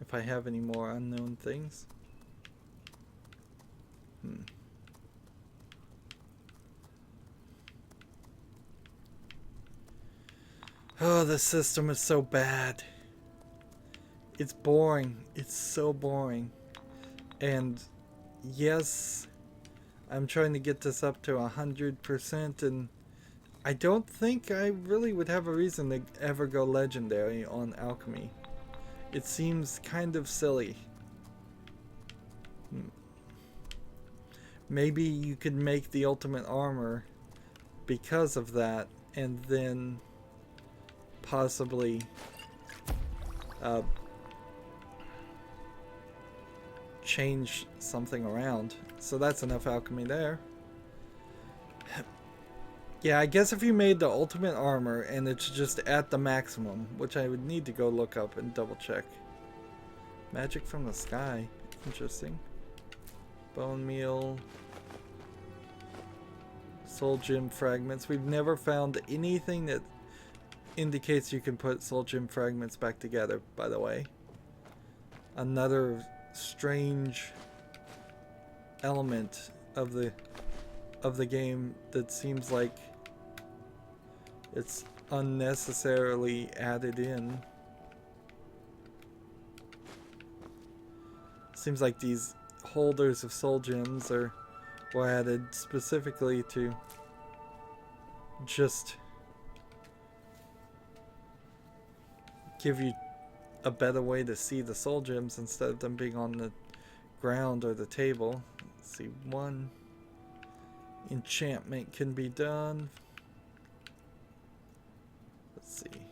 Speaker 1: If I have any more unknown things. Oh, this system is so bad. It's boring. It's so boring. And yes, I'm trying to get this up to 100%, and I don't think I really would have a reason to ever go legendary on alchemy. It seems kind of silly. Maybe you could make the ultimate armor because of that, and then possibly change something around. So that's enough alchemy there. Yeah, I guess if you made the ultimate armor and it's just at the maximum, which I would need to go look up and double check. Magic from the sky. Interesting. Bone meal. Soul gem fragments. We've never found anything that indicates you can put soul gem fragments back together, by the way. Another strange element of the game that seems like it's unnecessarily added in. Seems like these holders of soul gems were added specifically to just give you a better way to see the soul gems instead of them being on the ground or the table. Let's see, one enchantment can be done. Let's see.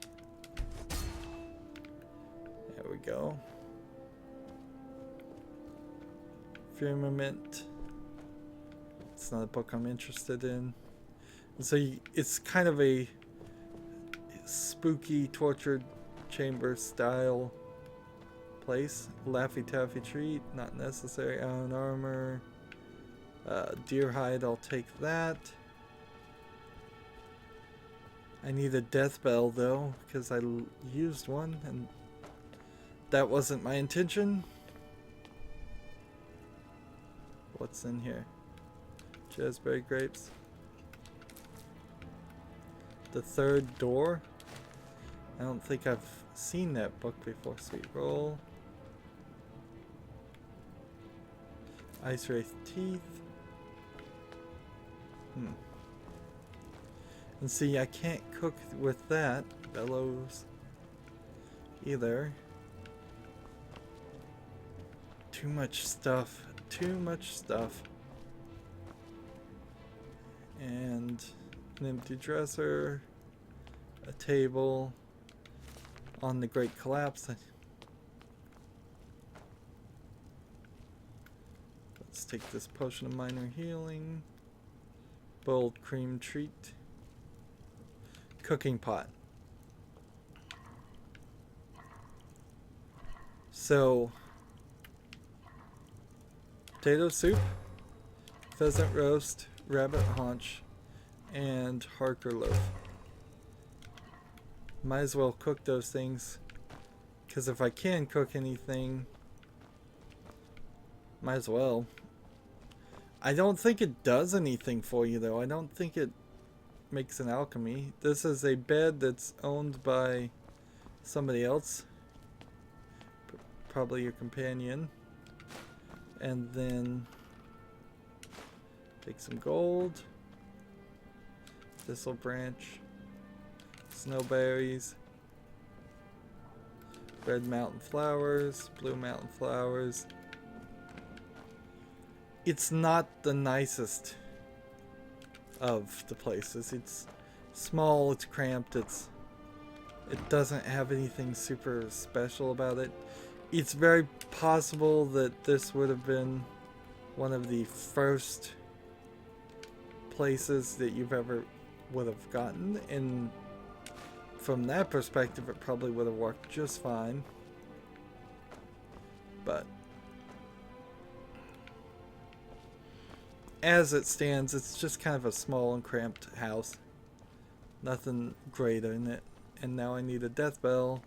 Speaker 1: There we go. Firmament. It's not a book I'm interested in. And so it's kind of a spooky tortured chamber style place. Laffy Taffy treat, not necessary. Iron armor. Deer hide, I'll take that. I need a death bell though, because I used one and that wasn't my intention. What's in here? Jazzberry grapes. The third door. I don't think I've seen that book before. Sweet roll. Ice wraith teeth. And see, I can't cook with that. Bellows. Either. Too much stuff. Too much stuff. And an empty dresser. A table. On the Great Collapse. Let's take this potion of minor healing. Boiled cream treat. Cooking pot. So, potato soup, pheasant roast, rabbit haunch, and Harker loaf. Might as well cook those things, because if I can cook anything, might as well. I don't think it does anything for you though. I don't think it makes an alchemy. This is a bed that's owned by somebody else, probably your companion. And then take some gold, thistle branch, snowberries, red mountain flowers, blue mountain flowers. It's not the nicest of the places. It's small, it's cramped, it doesn't have anything super special about it. It's very possible that this would have been one of the first places that you've ever would have gotten, and from that perspective it probably would have worked just fine. But as it stands, it's just kind of a small and cramped house. Nothing great in it. And now I need a death bell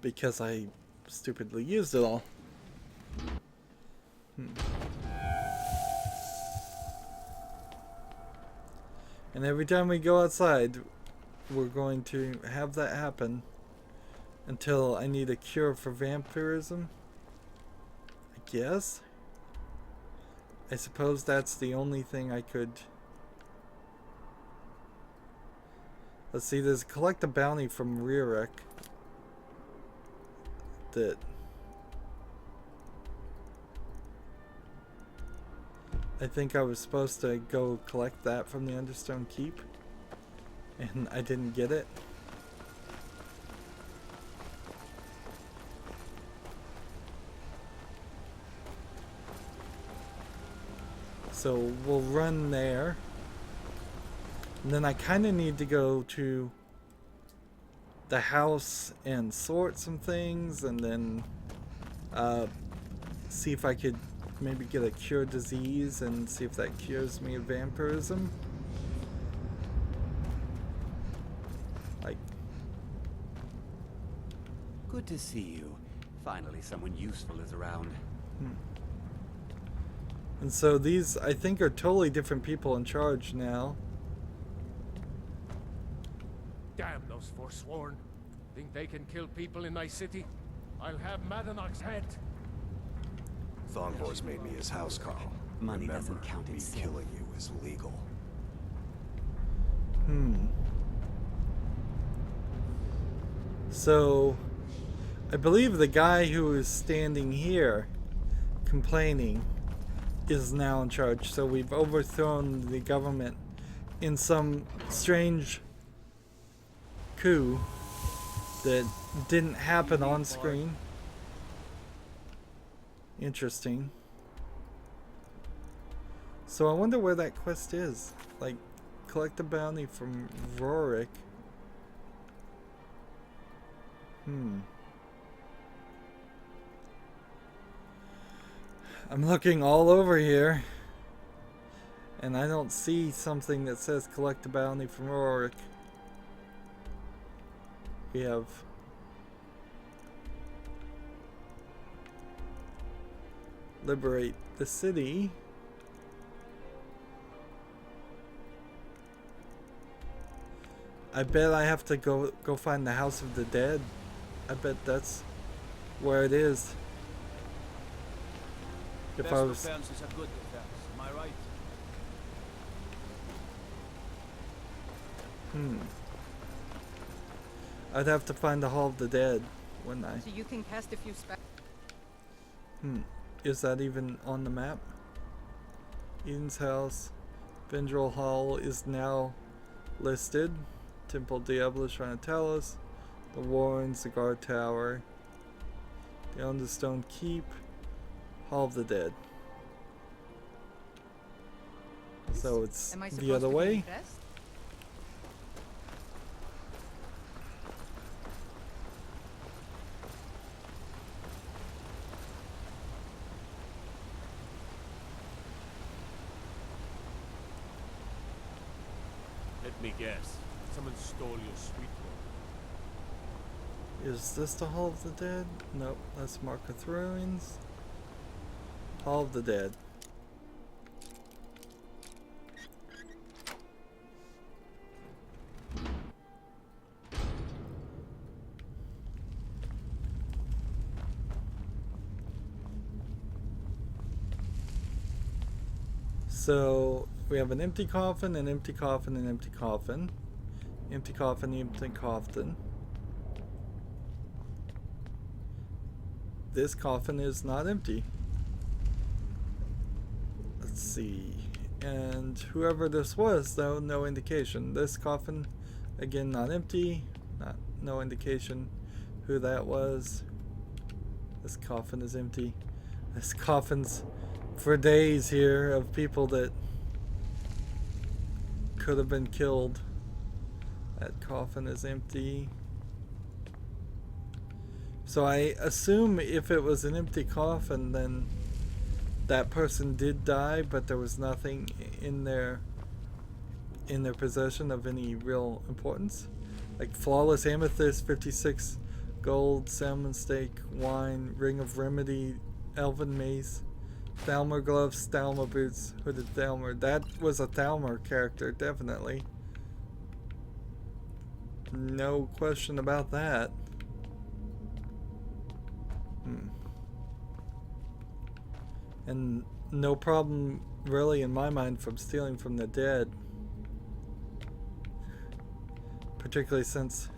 Speaker 1: because I stupidly used it all. And every time we go outside, we're going to have that happen until I need a cure for vampirism. I guess. I suppose that's the only thing I could... Let's see, there's collect a bounty from Rydo that I think I was supposed to go collect that from the Understone Keep, and I didn't get it. So we'll run there. And then I kind of need to go to the house and sort some things, and then see if I could maybe get a cure disease and see if that cures me of vampirism. Like,
Speaker 7: Good to see you. Finally, someone useful is around.
Speaker 1: and so these, I think, are totally different people in charge now.
Speaker 12: Damn those Forsworn. Think they can kill people in my city? I'll have Madanach's head.
Speaker 4: Thongvor's made me his house call.
Speaker 7: Money
Speaker 4: Remember,
Speaker 7: doesn't count in
Speaker 4: me
Speaker 7: sin.
Speaker 4: killing you is legal.
Speaker 1: So, I believe the guy who is standing here complaining is now in charge. So we've overthrown the government in some strange coup that didn't happen on screen. Interesting. So I wonder where that quest is. Like, collect a bounty from Rorik. I'm looking all over here, and I don't see something that says collect a bounty from Rorik. We have liberate the city. I bet I have to go find the House of the Dead. I bet that's where it is. If I was
Speaker 8: defense is a good defense, am I right?
Speaker 1: I'd have to find the Hall of the Dead, wouldn't I?
Speaker 10: So you can cast a few spells.
Speaker 1: Is that even on the map? Eden's house. Vendrell Hall is now listed. Temple Diablo Shrine of Talos. The Warrens, the Guard Tower. The Understone Keep. Hall of the Dead. So it's
Speaker 10: Am I
Speaker 1: the
Speaker 10: supposed
Speaker 1: other
Speaker 10: to be
Speaker 1: way.
Speaker 10: impressed?
Speaker 12: Let me guess. Someone stole your sweet one.
Speaker 1: Is this the Hall of the Dead? Nope, that's Marketh Ruins. Hall of the Dead. So we have an empty coffin, an empty coffin, an empty coffin. Empty coffin, empty coffin. This coffin is not empty. Let's see. And whoever this was, though, no indication. This coffin, again, not empty. No indication who that was. This coffin is empty. This coffin's for days here of people that could have been killed. That coffin is empty. So I assume if it was an empty coffin, then that person did die, but there was nothing in their possession of any real importance. Like flawless amethyst, 56 gold, salmon steak, wine, ring of remedy, elven mace, Thalmor gloves, Thalmor boots, hooded Thalmor. That was a Thalmor character, definitely. No question about that. And no problem, really, in my mind, from stealing from the dead. Particularly since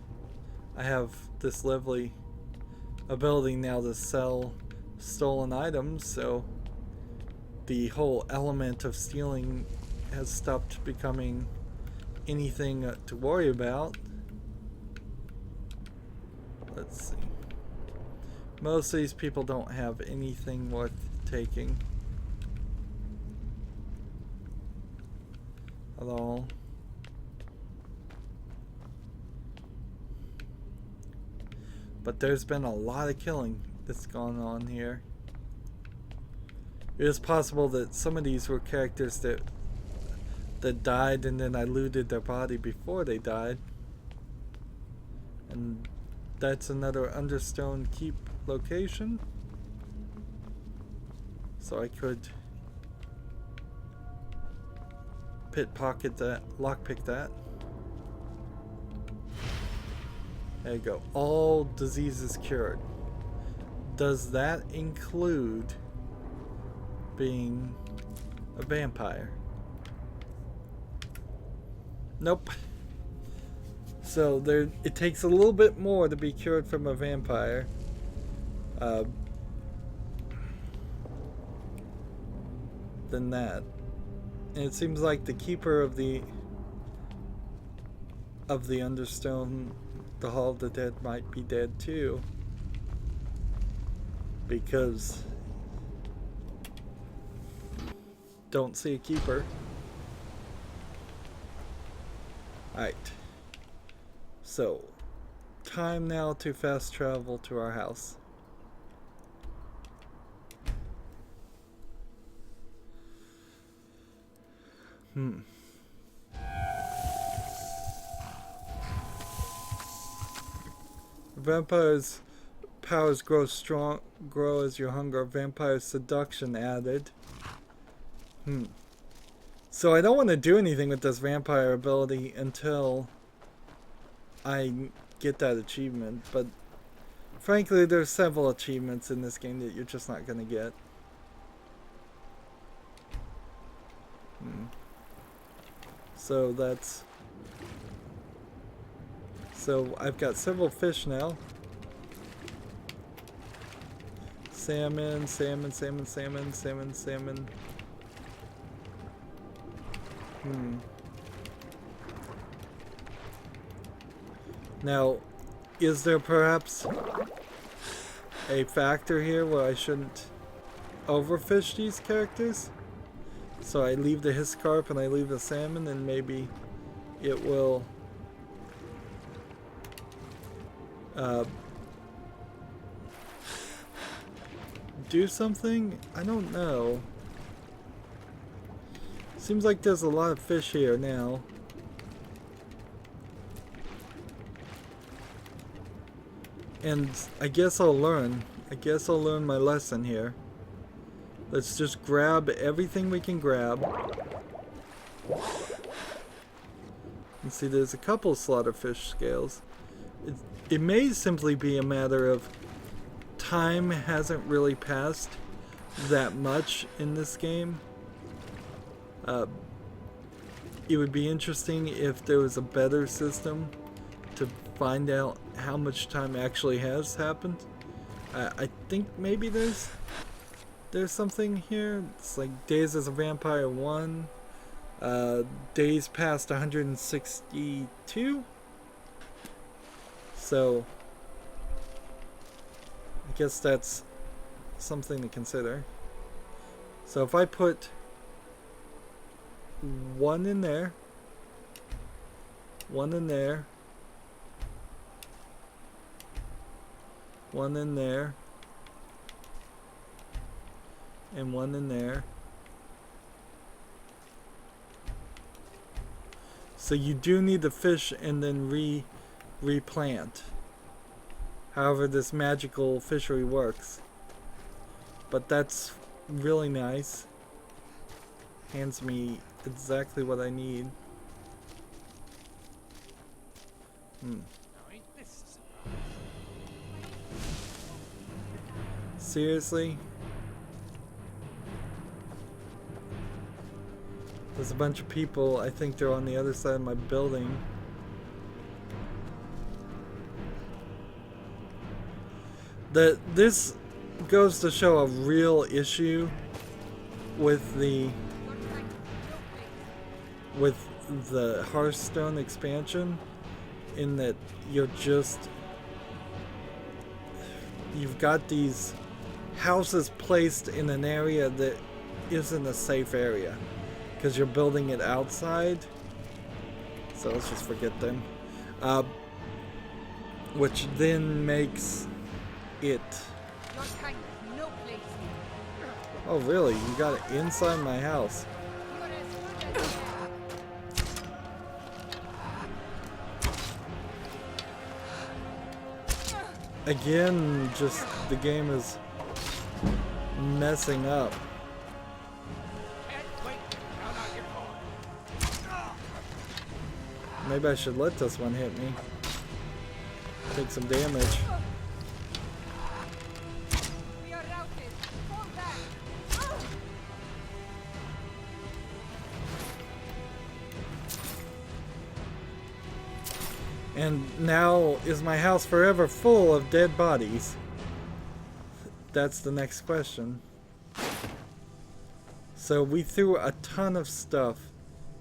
Speaker 1: I have this lovely ability now to sell stolen items, so the whole element of stealing has stopped becoming anything to worry about. Let's see. Most of these people don't have anything worth taking at all. But there's been a lot of killing that's gone on here. it is possible that some of these were characters that died and then I looted their body before they died. And that's another Understone Keep location. So I could pickpocket that, lockpick that. There you go. All diseases cured. Does that include being a vampire? Nope. So there, it takes a little bit more to be cured from a vampire. Than that. And it seems like the keeper of the Understone, the Hall of the Dead, might be dead too. Because don't see a keeper. Alright. So, time now to fast travel to our house. Vampires' powers grow as you hunger. Vampire seduction added. So I don't want to do anything with this vampire ability until I get that achievement, but frankly there's several achievements in this game that you're just not going to get. So that's... So I've got several fish now. Salmon, salmon, salmon, salmon, salmon, salmon. Now, is there perhaps a factor here where I shouldn't overfish these characters? So I leave the Hiscarp and I leave the salmon, and maybe it will do something? I don't know. Seems like there's a lot of fish here now. And I guess I'll learn. I guess I'll learn my lesson here. Let's just grab everything we can grab. And see, there's a couple slaughterfish scales. It may simply be a matter of time hasn't really passed that much in this game. It would be interesting if there was a better system to find out how much time actually has happened. I think maybe there's something here. It's like days as a vampire 1, days past 162. So I guess that's something to consider. So if I put 1 in there, 1 in there, 1 in there, and 1 in there. So you do need the fish and then replant. However this magical fishery works. But that's really nice. Hands me exactly what I need. Seriously? There's a bunch of people. I think they're on the other side of my building. This goes to show a real issue with the Hearthstone expansion, in that you've got these houses placed in an area that isn't a safe area because you're building it outside. So let's just forget them. Which then makes it Oh, really? You got it inside my house. Again, just the game is messing up. Maybe I should let this one hit me. Take some damage.
Speaker 10: We are routed. Fall back.
Speaker 1: And now, is my house forever full of dead bodies? That's the next question. So we threw a ton of stuff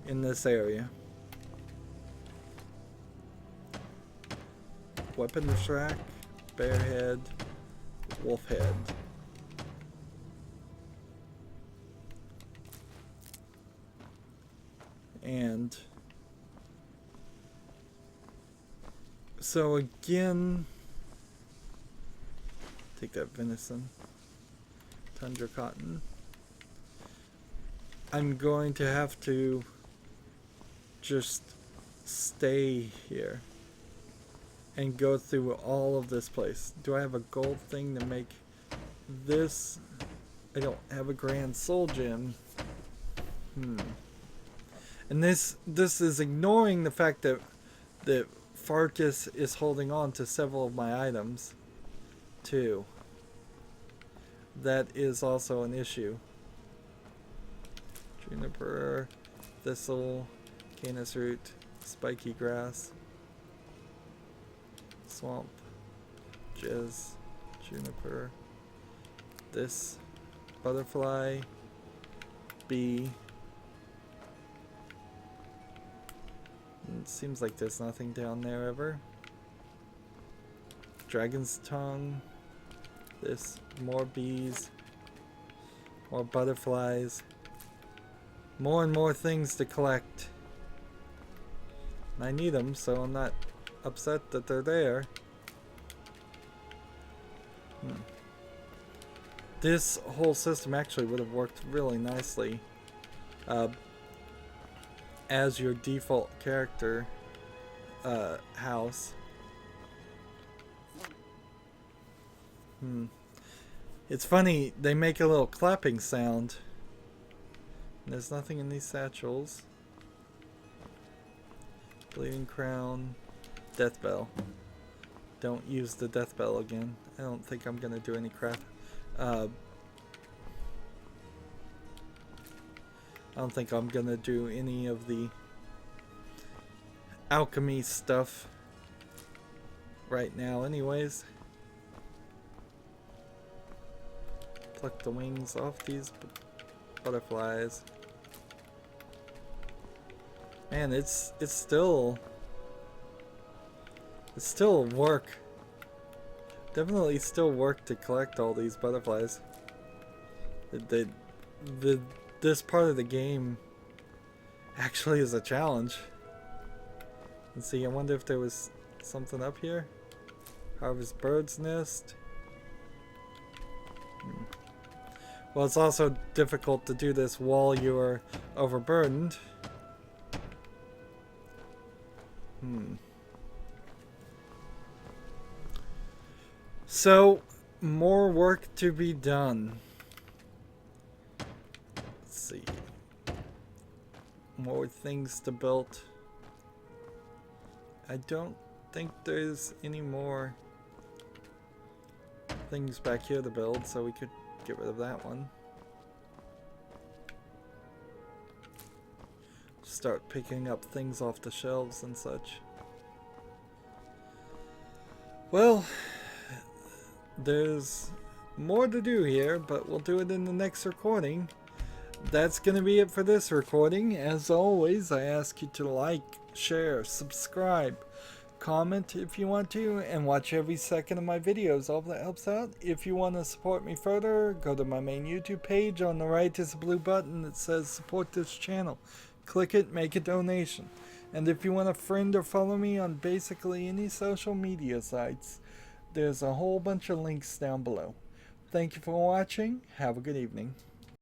Speaker 1: in this area. Weapon rack, bear head, wolf head. And so again, take that venison, tundra cotton. I'm going to have to just stay here and go through all of this place. Do I have a gold thing to make this? I don't have a grand soul gem. And this is ignoring the fact that Farkas is holding on to several of my items too. That is also an issue. Juniper, thistle, canis root, spiky grass, swamp, jizz, juniper, this, butterfly, bee. It seems like there's nothing down there ever. Dragon's tongue, this, more bees, more butterflies, more and more things to collect. And I need them, so I'm not upset that they're there. This whole system actually would have worked really nicely as your default character house. It's funny, they make a little clapping sound. There's nothing in these satchels. Bleeding crown, death bell. Don't use the death bell again. I don't think I'm gonna do any crap. I don't think I'm gonna do any of the alchemy stuff right now anyways. Pluck the wings off these butterflies. Man, it's still work. Definitely still work to collect all these butterflies. This part of the game actually is a challenge. Let's see, I wonder if there was something up here. Harvest bird's nest. Well, it's also difficult to do this while you're overburdened. So, more work to be done. Let's see. More things to build. I don't think there's any more things back here to build, so we could get rid of that one. Start picking up things off the shelves and such. Well, there's more to do here, but we'll do it in the next recording. That's going to be it for this recording. As always, I ask you to like, share, subscribe, comment if you want to, and watch every second of my videos. All that helps out. If you want to support me further, go to my main YouTube page. On the right is a blue button that says support this channel. Click it, make a donation. And if you want to friend or follow me on basically any social media sites, there's a whole bunch of links down below. Thank you for watching. Have a good evening.